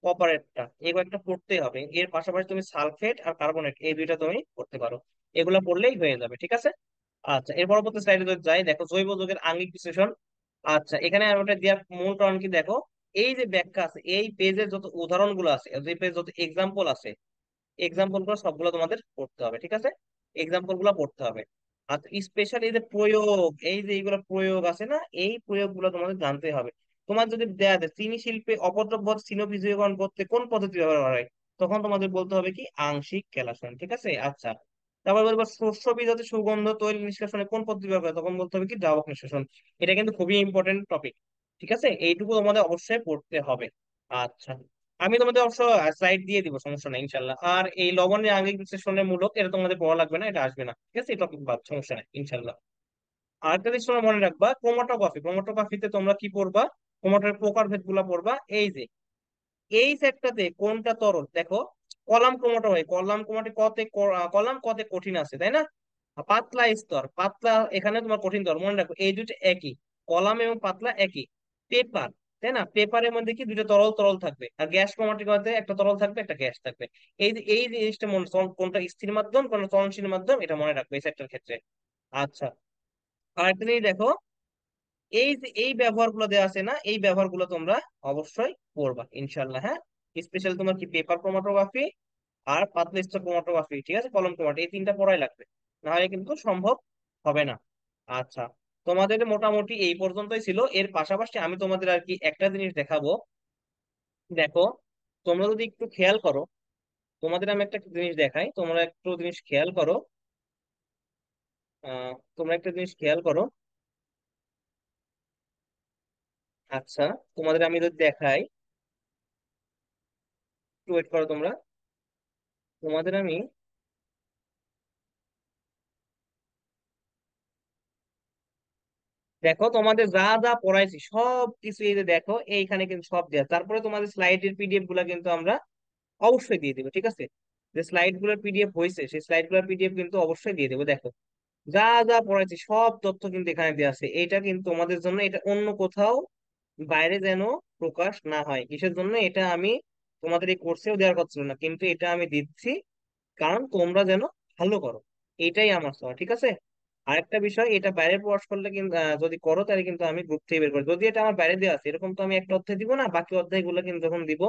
কপারেটটা, এই কয়েকটা পড়তেই হবে। এর পাশাপাশি তুমি সালফেট আর কার্বনেট এই দুইটা তুমি পড়তে পারো, এগুলো পড়লেই হয়ে যাবে, ঠিক আছে। আচ্ছা, এর পরবর্তী স্লাইডে যদি যাই, দেখো জৈব যৌগের আণবিক বিশ্লেষণ। আচ্ছা, এখানে আমি ওটা দেওয়ার মূল কারণ কি দেখো, এই যে ব্যাখ্যা আছে এই পেজের যত উদাহরণগুলো আছে, যে পেজ যত এক্সাম্পল আছে, এক্সাম্পল গুলো সবগুলো তোমাদের পড়তে হবে, ঠিক আছে, এক্সাম্পল গুলো পড়তে হবে। আর স্পেশালি এই যে প্রয়োগ, এই যে এইগুলো প্রয়োগ আছে না, এই প্রয়োগ গুলো তোমাদের জানতে হবে। তোমার যদি দেয়া যায় চিনি শিল্পে অপদ্রব্য চিহ্ন বিজয়ীকরণ করতে কোন পদ্ধতি ব্যবহার করা হয়, তখন তোমাদের বলতে হবে কি আংশিক কেলাসন, ঠিক আছে। আচ্ছা, তারপর বলবো শস্য বীজ হতে সুগন্ধ তৈল নিষ্কাশনে কোন পদ্ধতি ব্যবহার করে, তখন বলতে হবে কি দ্রাবক নিষ্কাশন। এটা কিন্তু খুবই ইম্পর্টেন্ট টপিক, ঠিক আছে, এইটুকু তোমাদের অবশ্যই পড়তে হবে। আচ্ছা, আমি তোমাদের অবশ্য স্লাইড দিয়ে দিব, সমস্যা নাই ইনশাল্লাহ। আর এই লবণের আঙ্গিক বিশ্লেষণের মূলক এটা তোমাদের পড়া লাগবে না, এটা আসবে না, ঠিক আছে, এই টপিক বাদ, সমস্যা নাই ইনশাল্লাহ। আর একটা জিনিস তোমরা মনে রাখবা, ক্রোমাটোগ্রাফি, ক্রোমাটোগ্রাফিতে তোমরা কি পড়বা, ক্রোমাটোর প্রকারভেদ গুলা পড়বা। এই যে এই সেটটাতে কোনটা তরল দেখো, কলাম ক্রোমাটো হয়, কলাম ক্রোমাটি কতে কলাম কতে কঠিন আছে, তাই না। আর পাতলা স্তর, পাতলা এখানে তোমার কঠিন স্তর, মনে রাখো এই দুটো একই, কলাম এবং পাতলা একই। পেপার, তাই না, পেপারের মধ্যে কি দুটো তরল তরল থাকবে, আর গ্যাস ক্রোমাটির মধ্যে একটা তরল থাকবে একটা গ্যাস থাকবে। এই জিনিসটা মনে, কোনটা স্থির মাধ্যম কোনটা চলনশীল মাধ্যম, এটা মনে রাখবে এই সেটটার ক্ষেত্রে। আচ্ছা, আর একটা জিনিস দেখো, এই যে এই ব্যবহার গুলো দেওয়া আছে না, এই ব্যবহার গুলো তোমরা অবশ্যই পড়বা ইনশাল্লাহ, হ্যাঁ। স্পেশাল তোমার কি পেপার ক্রোমাটোগ্রাফি আর পাতলা স্তর ক্রোমাটোগ্রাফি, ঠিক আছে, কলম ক্রোমাটো, এই তিনটা পড়াই লাগবে, না হলে কিন্তু সম্ভব হবে না। আচ্ছা, তোমাদের মোটামুটি এই পর্যন্তই ছিল। এর পাশাপাশি আমি তোমাদের আর কি একটা জিনিস দেখাবো, দেখো তোমরা যদি একটু খেয়াল করো, তোমাদের আমি একটা জিনিস দেখাই, তোমরা একটু জিনিস খেয়াল করো। তোমরা একটা জিনিস খেয়াল করো। আচ্ছা, তোমাদের আমি যদি দেখাই, একটু ওয়েট করো তোমরা। তোমাদের আমি দেখো, তোমাদের যা যা পড়াইছি সব কিছু এই যে দেখো এইখানে কিন্তু সব দেওয়া। তারপরে তোমাদের স্লাইডের পিডিএফ গুলা কিন্তু আমরা অবশ্যই দিয়ে দেবো, ঠিক আছে? যে স্লাইড গুলোর পিডিএফ হয়েছে সেই স্লাইড গুলোর পিডিএফ কিন্তু অবশ্যই দিয়ে দেবো। দেখো, যা যা পড়াইছি সব তথ্য কিন্তু এখানে দেওয়া আছে। এটা কিন্তু তোমাদের জন্য, এটা অন্য কোথাও বাইরে যেন প্রকাশ না হয়। কিসের জন্য? এটা আমি তোমাদের এই কোর্সেও দেওয়ার কথা ছিল না, কিন্তু এটা আমি দিচ্ছি কারণ তোমরা যেন ভালো করো, এটাই আমার চাওয়া, ঠিক আছে? আরেকটা বিষয়, এটা বাইরে প্রকাশ করলে কিন্তু যদি করো তাহলে কিন্তু আমি গ্রুপ থেকে বের করি। যদি এটা আমার বাইরে দেওয়া আছে এরকম, তো আমি একটা অধ্যায় দিব না, বাকি অধ্যায়গুলো কিন্তু যখন দিব,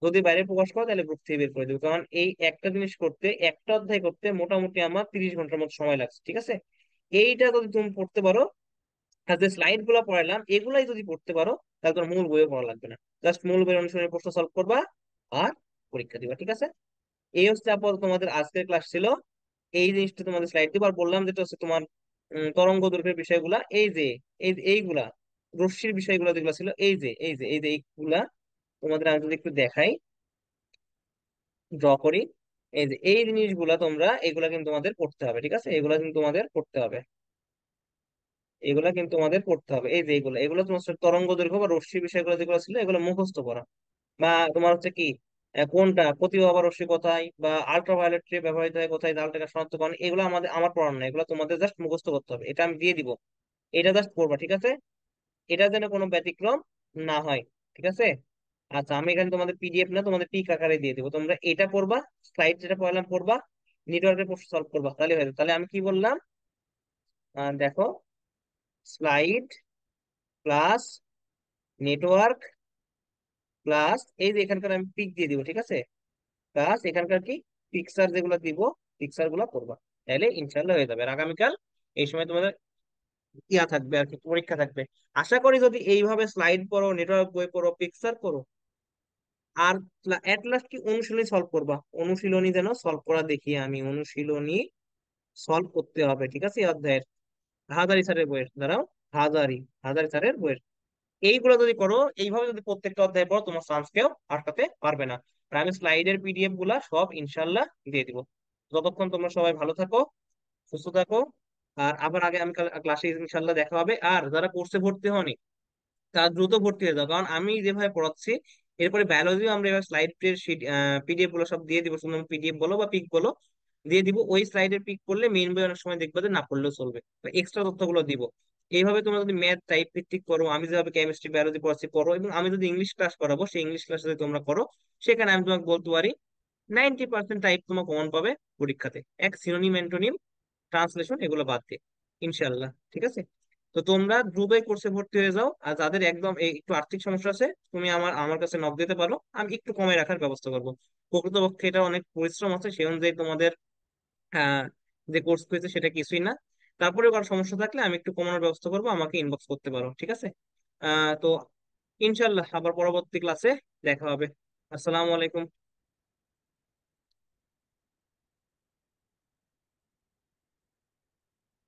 যদি বাইরে প্রকাশ করো তাহলে গ্রুপ থেকে বের করে দেবো। কারণ এই একটা জিনিস করতে, একটা অধ্যায় করতে মোটামুটি আমার 30 ঘন্টার মতো সময় লাগছে, ঠিক আছে? এইটা যদি তুমি পড়তে পারো, আর যে স্লাইড গুলো পড়াইলাম এগুলাই যদি পড়তে পারো, তাহলে তোমার মূল বইও পড়া লাগবে না। জাস্ট মূল বই অনুসারে প্রশ্ন সলভ করবা আর পরীক্ষা দিবা, ঠিক আছে? এই হচ্ছে আপাতত তোমাদের আজকের ক্লাস ছিল। এই জিনিসটা তোমাদের স্লাইড দিব। আর বললাম যেটা হচ্ছে তোমার তরঙ্গ দৈর্ঘ্যের বিষয়গুলা, এই যে এইগুলা রশ্মির বিষয়গুলো যেগুলো ছিল, এই যে এইগুলা তোমাদের আমি যদি একটু দেখাই, ড্র করি। এই যে এই জিনিসগুলা তোমরা, এগুলা কিন্তু তোমাদের পড়তে হবে, ঠিক আছে? এগুলা কিন্তু তোমাদের পড়তে হবে, এগুলা কিন্তু তোমাদের পড়তে হবে। এই যে এগুলো এগুলো তোমার হচ্ছে তরঙ্গ দৈর্ঘ্য বা রশ্মি বিষয়গুলো যেগুলো ছিল এগুলো মুখস্থ করা। বা তোমার হচ্ছে কি, কোনটা প্রতিভাব রশ্মি কোথায়, বা আল্ট্রাভায়োলেট রে ব্যবহৃত হয় কোথায়, আল্ট্রা শনাক্তকরণ, এগুলো আমার পড়ানো না, এগুলো তোমাদের জাস্ট মুখস্থ করতে হবে। এটা আমি দিয়ে দিব, এটা জাস্ট পড়বা, ঠিক আছে? এটা যেন কোনো ব্যতিক্রম না হয়, ঠিক আছে? আচ্ছা, আমি এখানে তোমাদের পিডিএফ না, তোমাদের পিক আকারে দিয়ে দিবো। তোমরা এটা পড়বা, স্লাইড যেটা পড়লাম পড়বা, নেটওয়ার্কের প্রশ্ন সলভ করবা, তাহলে হয়ে যাবে। তাহলে আমি কি বললাম? দেখো, স্লাইড প্লাস নেটওয়ার্ক প্লাস এই যে এখানকার আমি পিক দিয়ে দিব, ঠিক আছে? প্লাস এখানকার কি পিকচার যেগুলো দিব, পিকচার গুলো করবা, তাহলে ইনশাল্লাহ হয়ে যাবে। আর আগামীকাল এই সময় তোমাদের ইয়া থাকবে আর কি, পরীক্ষা থাকবে। আশা করি যদি এইভাবে স্লাইড পড়ো, নেটওয়ার্ক বই পড়ো, পিকচার করো, আর এট লাস্ট কি অনুশীলনী সলভ করবা। অনুশীলনী যেন সলভ করা দেখি আমি, অনুশীলনী সলভ করতে হবে, ঠিক আছে? এই অধ্যায়ের হাজারি স্যারের বইয়ের, দাঁড়াও, হাজারি হাজারি স্যারের বইয়ের এইগুলো যদি করো, এইভাবে যদি প্রত্যেকটা অধ্যায় পড়ো, তোমার চান্স কেউ আটকাতে পারবে না। আর আমি স্লাইডের পিডিএফ গুলা সব ইনশাল্লাহ দিয়ে দিব। যতক্ষণ তোমরা সবাই ভালো থাকো, সুস্থ থাকো। আর আবার আগে আমি ক্লাসে ইনশাল্লাহ দেখা হবে। আর যারা কোর্সে ভর্তি হয়নি তারা দ্রুত ভর্তি হয়ে যাও, কারণ আমি যেভাবে পড়াচ্ছি এরপরে বায়োলজিও আমরা এবার স্লাইড শিট পিডিএফ গুলো সব দিয়ে দিব। তুমি পিডিএফ বলো বা পিক বলো, দিয়ে দিব। ওই স্লাইডের পিক করলে মেইন বই অনেক সময় দেখবে যে না পড়লেও চলবে, এক্সট্রা তথ্যগুলো দিব। এইভাবে তোমরা যদি ম্যাথ টাইপ ভিত্তিক করো, আমি যেভাবে কেমিস্ট্রি বায়োলজি পড়াচ্ছি করো, এবং আমি যদি ইংলিশ ক্লাস করাবো সেই ইংলিশ ক্লাস যদি তোমরা করো, সেখানে আমি তোমাকে বলতে পারি 90% টাইপ তোমার কমন পাবে পরীক্ষাতে, এক সিনোনিম অ্যান্টোনিম ট্রান্সলেশন এগুলো বাদ দিয়ে, ইনশাল্লাহ, ঠিক আছে? তো তোমরা দ্রুতই কোর্সে ভর্তি হয়ে যাও। আর যাদের একদম এই একটু আর্থিক সমস্যা আছে, তুমি আমার কাছে নক দিতে পারো, আমি একটু কমে রাখার ব্যবস্থা করবো। প্রকৃতপক্ষে এটা অনেক পরিশ্রম আছে, সেই অনুযায়ী তোমাদের আহ, যে কোর্স হয়েছে সেটা কিছুই না। তারপরে কারো সমস্যা থাকলে আমি একটু কমানোর ব্যবস্থা করবো, আমাকে ইনবক্স করতে পারো, ঠিক আছে? তো ইনশাল্লাহ আবার পরবর্তী ক্লাসে দেখা হবে। আসসালামু আলাইকুম।